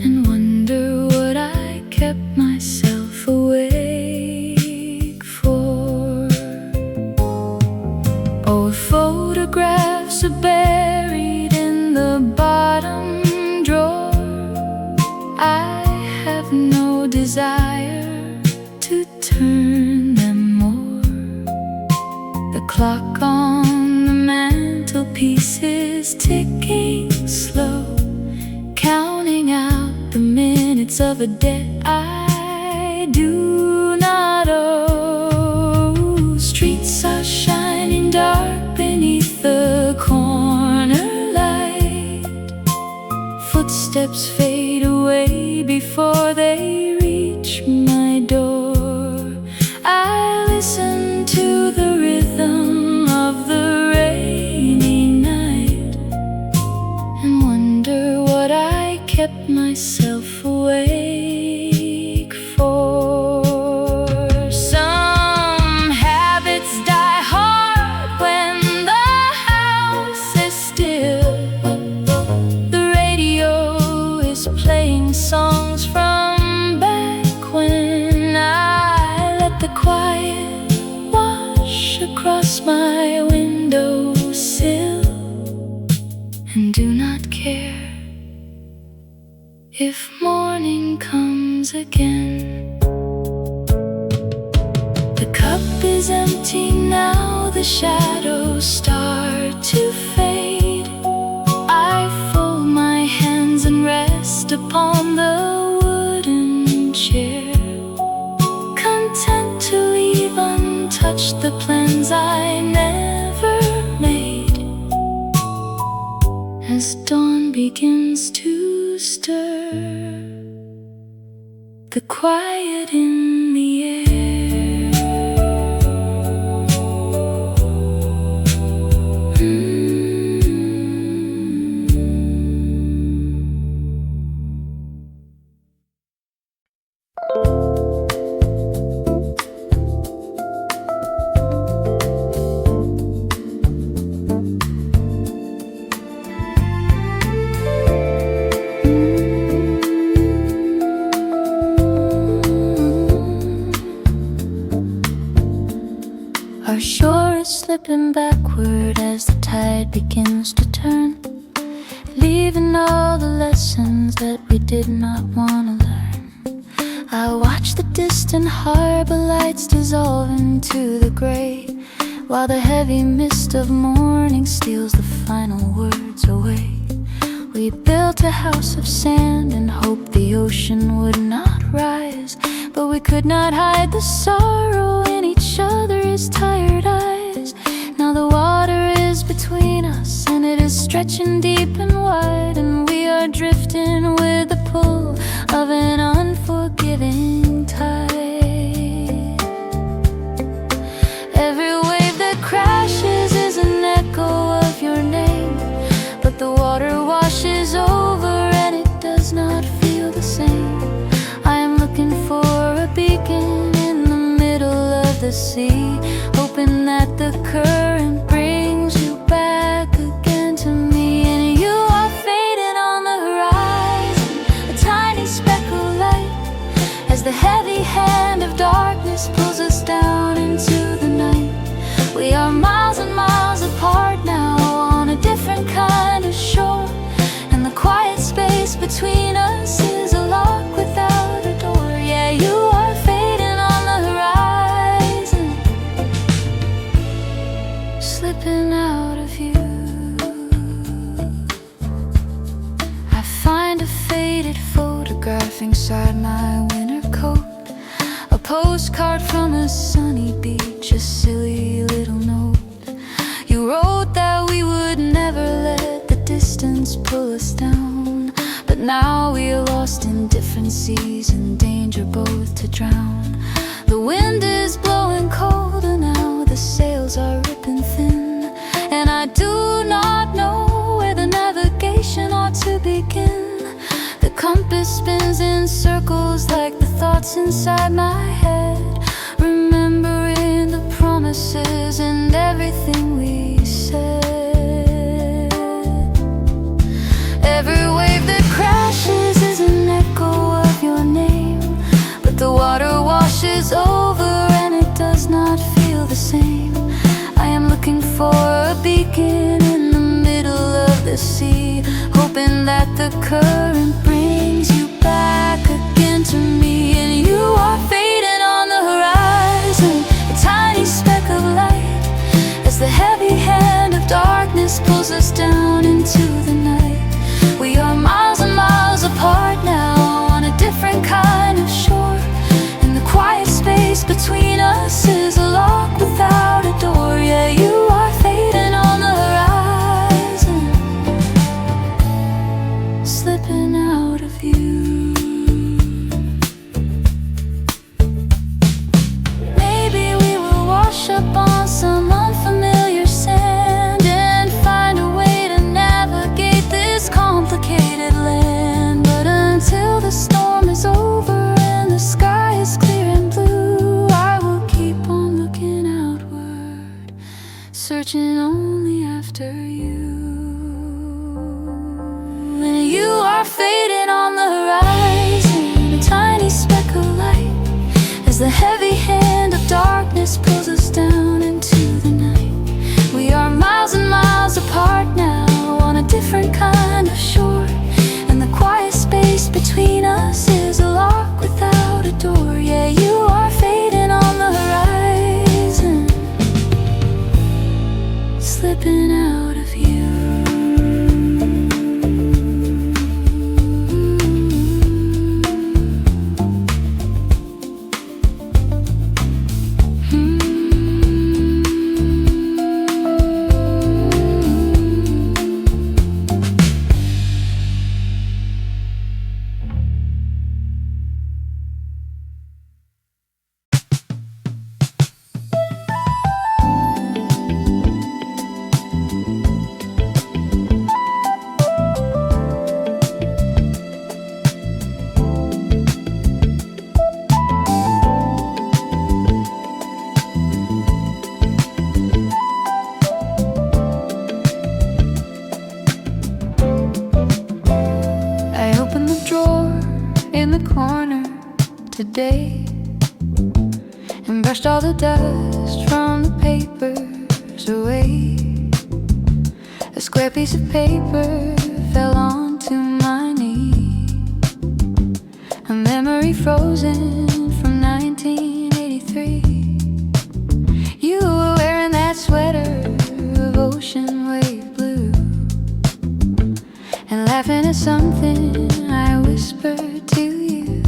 A: and wonder what I kept myself awake for. Oh, photographs are buried in the bottom drawer. I have no desire to turn them more. The clock on the mantelpiece is ticking slow, counting out the minutes of a debt I do not owe. Streets are shining dark beneath the corner light. Footsteps fade away before they reach my door. I listen to the rhythm of the rainy night and wonder what I kept myself awake for. Some habits die hard when the house is still. The radio is playing songs from back when I let the quiet wash across my if morning comes again. The cup is empty now, the shadows start to fade. I fold my hands and rest upon the wooden chair, content to leave untouched the plans I never made. As dawn begins to stir, the quiet in the air. Our shore is slipping backward as the tide begins to turn, leaving all the lessons that we did not want to learn. I watch the distant harbor lights dissolve into the gray, while the heavy mist of morning steals the final words away. We built a house of sand and hoped the ocean would not rise, but we could not hide the sorrow in each other's tired eyes. Now the water is between us, and it is stretching deep and wide, and we are drifting with the pull of an unforgiving tide. Every wave that crashes is an echo of your name, but the water washes over and it does not feel the same. I am looking for a beacon in the middle of the sea, hoping that the current brings you back again to me. And you are fading on the horizon, a tiny speck of light, as the heavy hand of darkness pulls us down into the night. We are miles and miles apart now, on a different kind of shore, and the quiet space between us is a lock without a door. Yeah, you are fading on the horizon, slipping out of view. I find a faded photograph inside my winter coat, a postcard from a sunny beach, a silly little note. You wrote that we would never let the distance pull us down, but now we are lost in different seas, in danger both to drown. The wind is blowing colder now, the sails are ripping thin, and I do not know where the navigation ought to begin. The compass spins in circles like the thoughts inside my head, remembering the promises and everything we said. Every wave that crashes is an echo of your name, but the water washes over and it does not feel the same. I am looking for a beacon in the middle of the sea, hoping that the current brings you back again to me. And you are fading on the horizon, a tiny speck of light, as the heavy hand of darkness pulls us down into the night. We are miles and miles apart now, on a different kind of shore, and the quiet space between us is a lock without a door. Yeah, you are fading on the horizon, slipping out of view. Maybe we will wash up on some unfamiliar sand and find a way to navigate this complicated land. But until the storm is over and the sky is clear and blue, I will keep on looking outward, searching only after you. And you are fading on the horizon, a tiny speck of light, as the heavy hand of darkness pulls us down into the night. We are miles and miles apart now, on a different kind of shore, and the quiet space between brushed all the dust from the papers away. A square piece of paper fell onto my knee, a memory frozen from 1983. You were wearing that sweater of ocean wave blue, and laughing at something I whispered to you.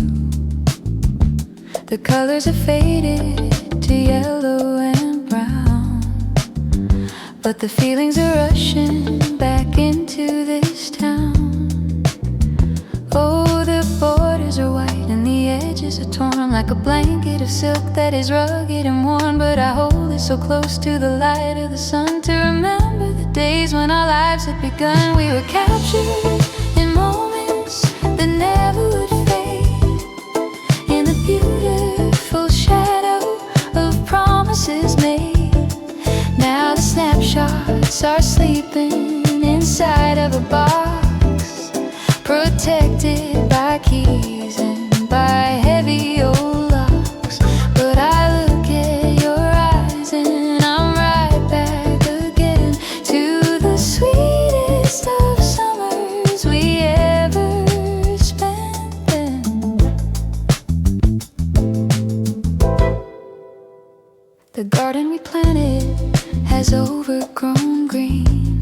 A: The colors have faded to yellow and brown, but the feelings are rushing back into this town. Oh, the borders are white and the edges are torn, like a blanket of silk that is rugged and worn. But I hold it so close to the light of the sun to remember the days when our lives had begun. We were captured in moments that never would fade, in the beautiful shadow of promises made. Now the snapshots are sleeping inside of a box, protected by keys and by heavy old locks. But I look at your eyes and I'm right back again to the sweetest of summers we ever spent then. The garden we planted has overgrown green,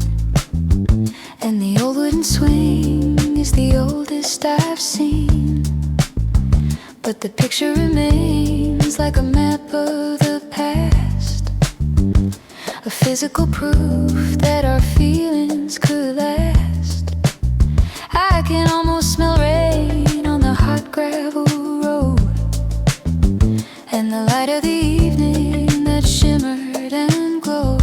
A: and the old wooden swing is the oldest I've seen. But the picture remains like a map of the past, a physical proof that our feelings could last. I can almost smell rain on the hot gravel road, and the light of the evening that shimmered and glowed,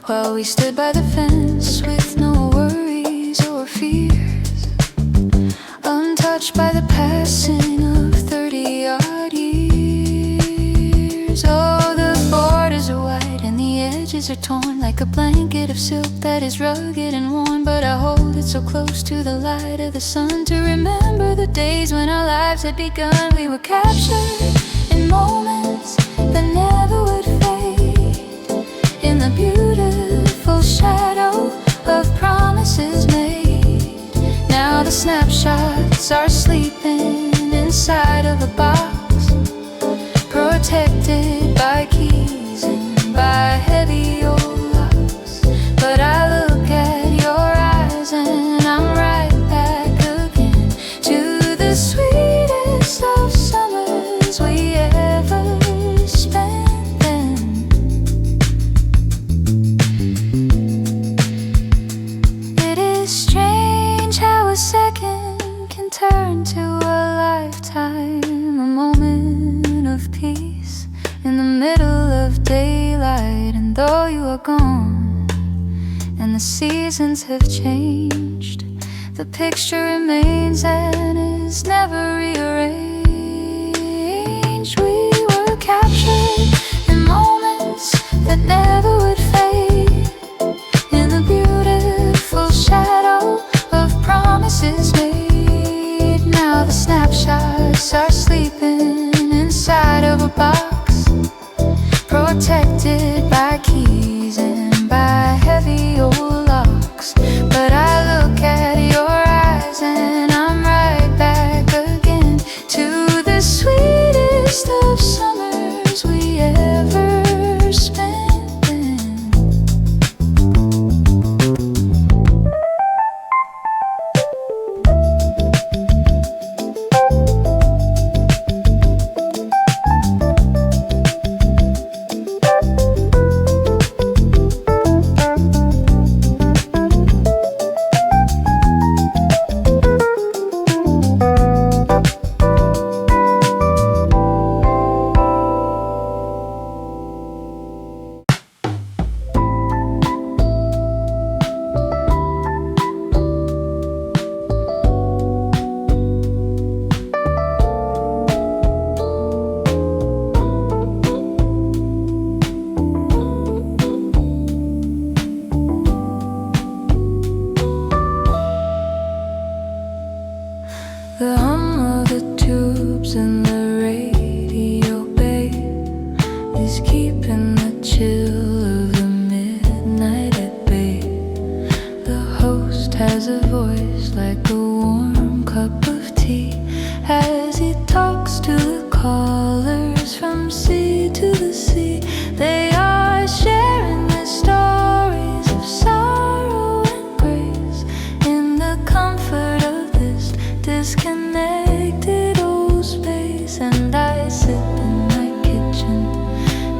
A: while we stood by the fence with no worries or fears, untouched by the passing of 30-odd years. Oh, the borders are white and the edges are torn, like a blanket of silk that is rugged and worn. But I hold it so close to the light of the sun to remember the days when our lives had begun. We were captured in moments that never would fade, in the beautiful shadow of promises made. Now the snapshots are sleeping inside of a box, protected by keys and by heavy old locks. But I look at your eyes and I'm right back again to the sweetest of summers we ever spent then. It is strange how a second can turn to a lifetime, a moment of peace in the middle of daylight. And though you are gone and the seasons have changed, the picture remains and is never rearranged. We were captured in moments that never would fade, in the beautiful shadow of promises made. Now the snapshots are sleeping inside of a box, protected by keys and by heavy old locks. But I look at your eyes and I'm right back again to She's keeping the chill of the midnight at bay. The host has a voice like a warm cup of tea as he talks to the callers from sea to the sea. They are sharing their stories of sorrow and grace in the comfort of this disconnected old space. And I sit in my kitchen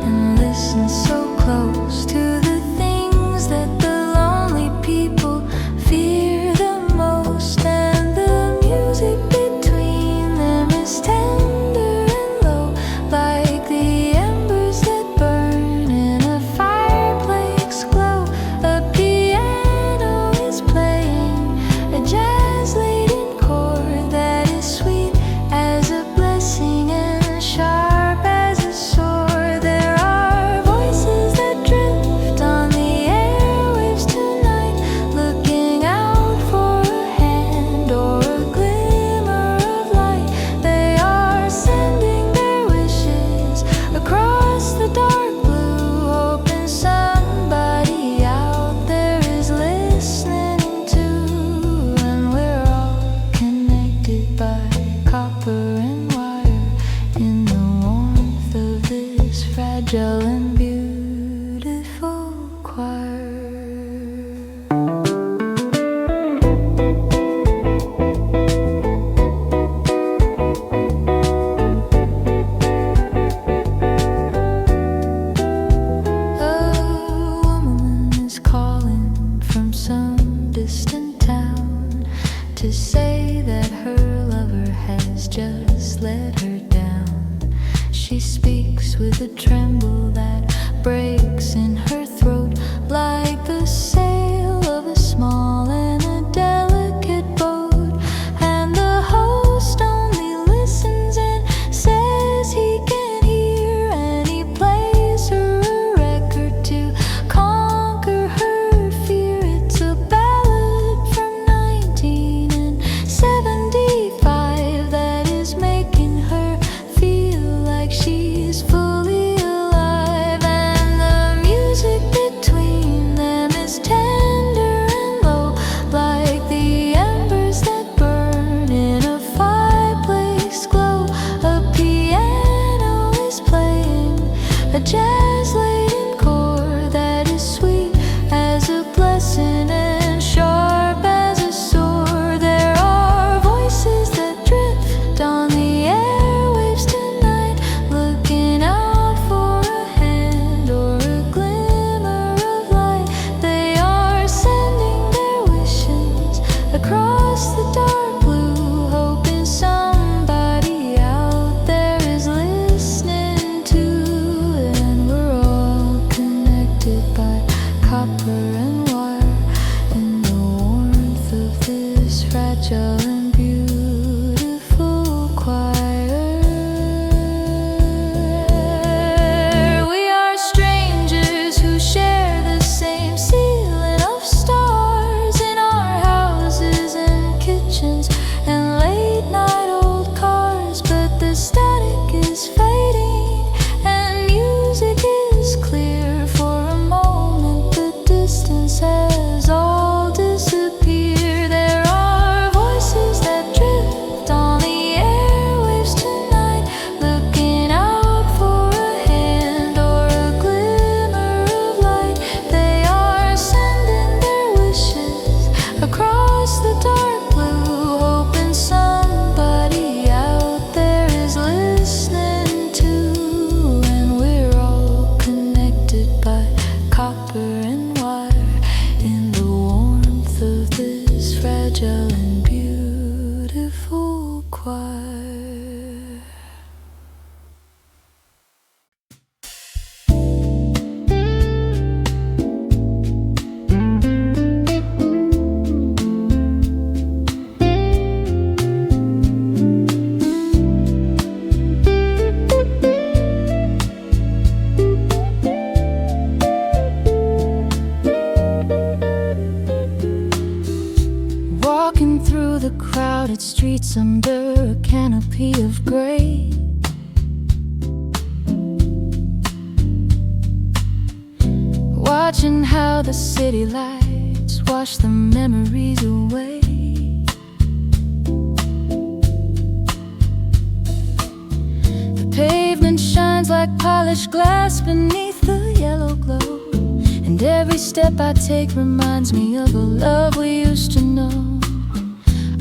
A: and listen so close to the things that the lonely people fear the most. And the music between them is tender and low, like the embers that burn in a fireplace glow. A piano is playing a jazz-laden chord that is sweet as a blessing and sharp as a sword. There are voices that drift on the airwaves tonight, looking out for a hand or a glimmer of light. They are sending their wishes across the dark blue, hoping somebody out there is listening too. And we're all connected by copper and wire in the warmth of this fragile and beautiful choir. A woman is calling from some distant town to say that her lover has just let her down. She speaks with a tremble that breaks in her throat, like the sail of a small and a delicate boat. And the host only listens and says he can hear, and he plays her a record to conquer her fear. It's a ballad from 1975 that is making her feel like she's fully alive. And the music between them is tender and low, like the embers that burn in a fireplace glow. A piano is playing a jazz-laden chord that is sweet as a blessing and sharp as a sword. There are voices that drift on the airwaves tonight, looking out for a hand or a glimmer of light. They are sending their wishes across the dark blue, hoping somebody out there is listening too. And we're all connected by copper and wire in the warmth of this fragile and beautiful choir. We are strangers who share the same ceiling of stars in our houses and kitchens and late-night old cars. But the static is fading and music is clear. For a moment the distance has all disappeared. There are voices that drift on the airwaves tonight, looking out for a hand or a glimmer of light. They are sending their wishes across the dark blue, hoping somebody out there is listening too. And we're all connected by copper and wire in the warmth of this fragile and beautiful choir. Walking through the crowded streets under a canopy of gray, watching how the city lights wash the memories away. The pavement shines like polished glass beneath the yellow glow, and every step I take reminds me of a love we used to know.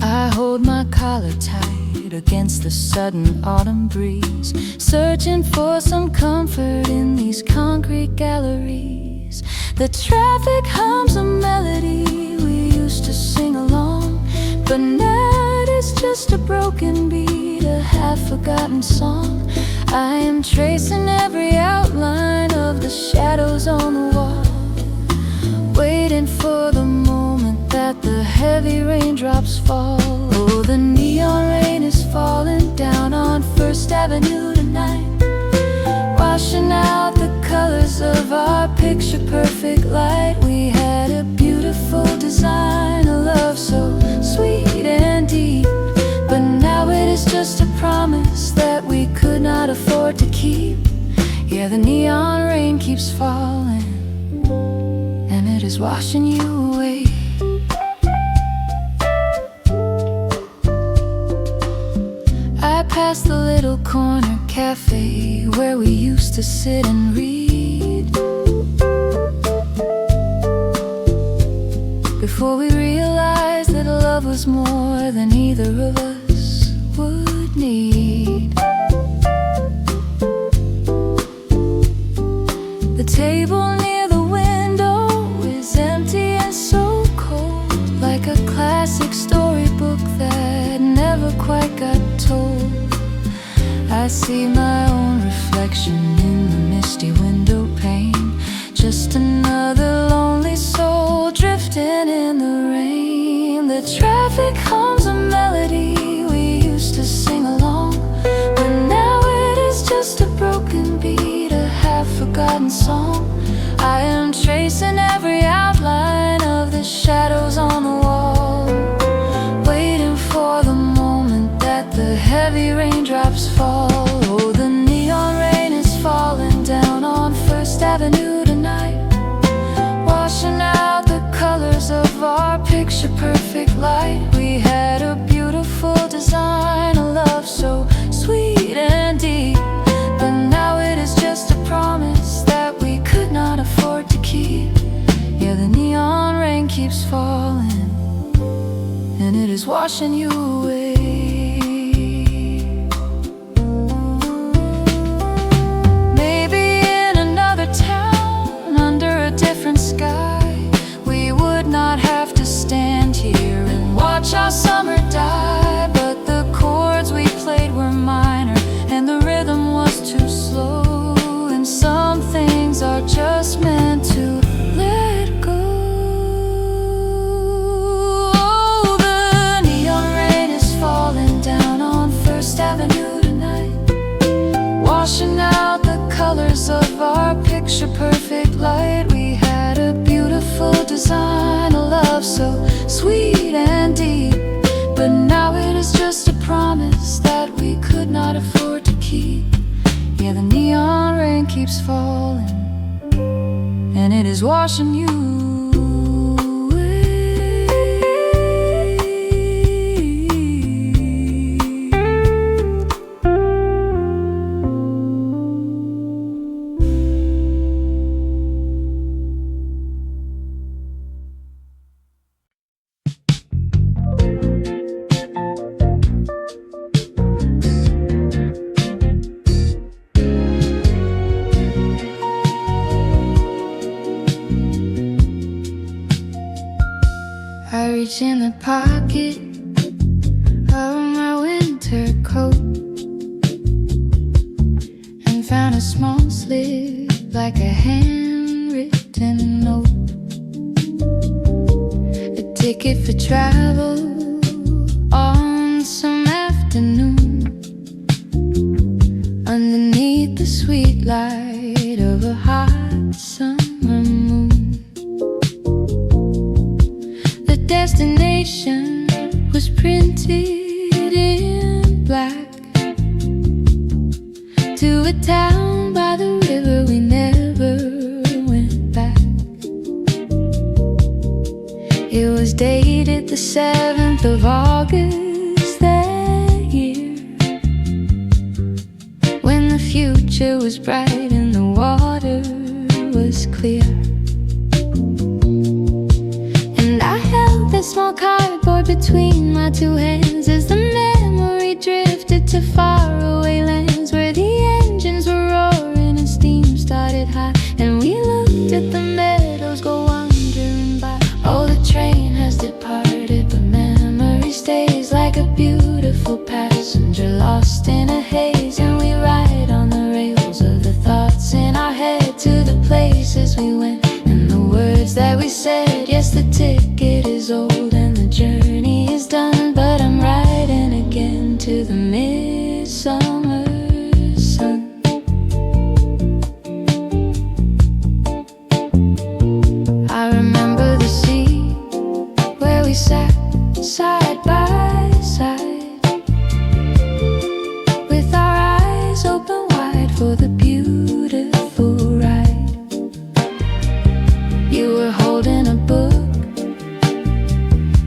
A: I hold my collar tight against the sudden autumn breeze, searching for some comfort in these concrete galleries. The traffic hums a melody we used to sing along, but now it's just a broken beat, a half-forgotten song. I am tracing every outline of the shadows on the wall, waiting for the moment that the heavy raindrops fall. Oh, the neon rain is falling down on First Avenue tonight, washing out the colors of our picture-perfect light. We had a beautiful design, a love so sweet and deep, but now it is just a promise that we could not afford to keep. Yeah, the neon rain keeps falling, and it is washing you away. I passed the little corner cafe where we used to sit and read, before we realized that love was more than either of us would need. The table near the window is empty and so cold, like a classic storybook that never quite got told. I see my own reflection in the misty window pane, just another lonely soul drifting in the rain. The traffic hums a melody we used to sing along, but now it is just a broken beat, a half-forgotten song. I am tracing every outline of the shadows on the wall, waiting for the moment that the heavy raindrops fall. Oh, the neon rain is falling down on First Avenue tonight, washing out the colors of our picture-perfect light. We had a beautiful design, a love so sweet and deep, but now it is just a promise that we could not afford to keep. Yeah, the neon rain keeps falling, and it is washing you away. Maybe in another town, under a different sky, we would not have to stand here and watch our summer die. But the chords we played were minor, and the rhythm was too slow, and some things are just meant to let go. Oh, the neon rain is falling down on First Avenue tonight, washing out the colors of our picture-perfect light. We had a beautiful design, a love so sweet and deep, but now it is just a promise that we could not afford to keep. Yeah, the neon rain keeps falling, and it is washing you away. I reach in the pocket of my winter coat and found a small slip like a handwritten note, a ticket for travel on some afternoon, underneath the sweet light of a hot summer moon. The destination was printed in black, to a town by the river we never went back. 27th of August that year, when the future was bright and the water was clear. And I held that small cardboard between my two hands as the memory drifted to faraway lands where the engines were roaring and steam started high, and we looked at the meadows go wandering by. Oh, the train has departed, but memory stays like a beautiful passenger lost in a haze, and we ride on the rails of the thoughts in our head to the places we went and the words that we said. Yes, the ticket is old and the journey is done, but I'm riding again to the midsummer sun. I remember the sea where we sat side by side, with our eyes open wide for the beautiful ride. You were holding a book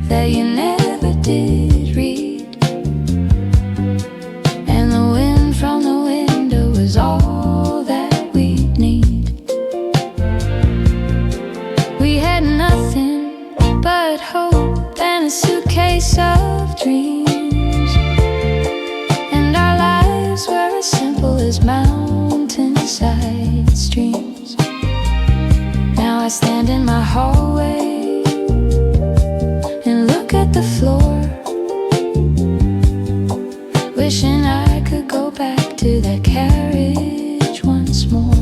A: that you never did read, and the wind from the window was all that we'd need. We had nothing but hope and a suitcase of dreams, and our lives were as simple as mountainside streams. Now I stand in my hallway and look at the floor, wishing I could go back to that carriage once more.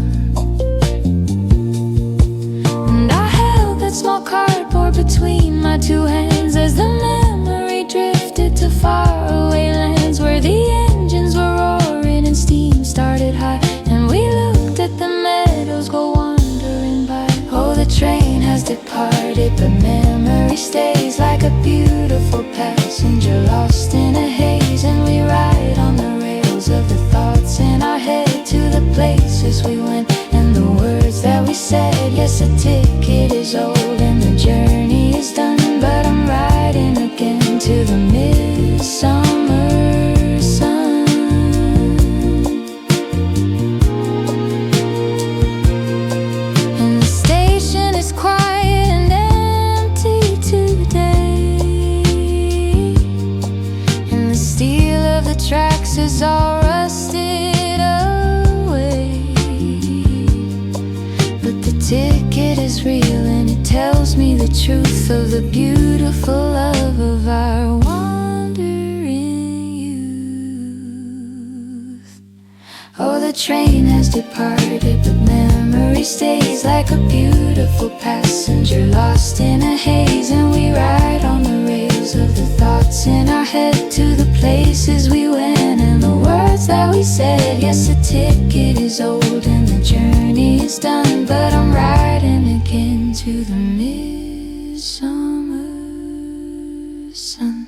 A: And I held that small cardboard between my two hands as the memory drifted to faraway lands where the engines were roaring and steam started high, and we looked at the meadows go wandering by. Oh, the train has departed, but memory stays like a beautiful passenger lost in a haze, and we ride on the rails of the thoughts in our head to the places we went and the words that we said. Yes, the ticket is old and the journey is done, but I'm riding again to the midsummer sun. And the station is quiet and empty today, and the steel of the tracks is all rusted away, but the ticket is real and it tells me the truth of the beautiful love of our wandering youth. Oh, the train has departed, but memory stays like a beautiful passenger lost in a haze, and we ride on the rails of the thoughts in our head to the places we went and the words that we said. Yes, the ticket is old and the journey is done, but I'm riding again to the midsummer sun.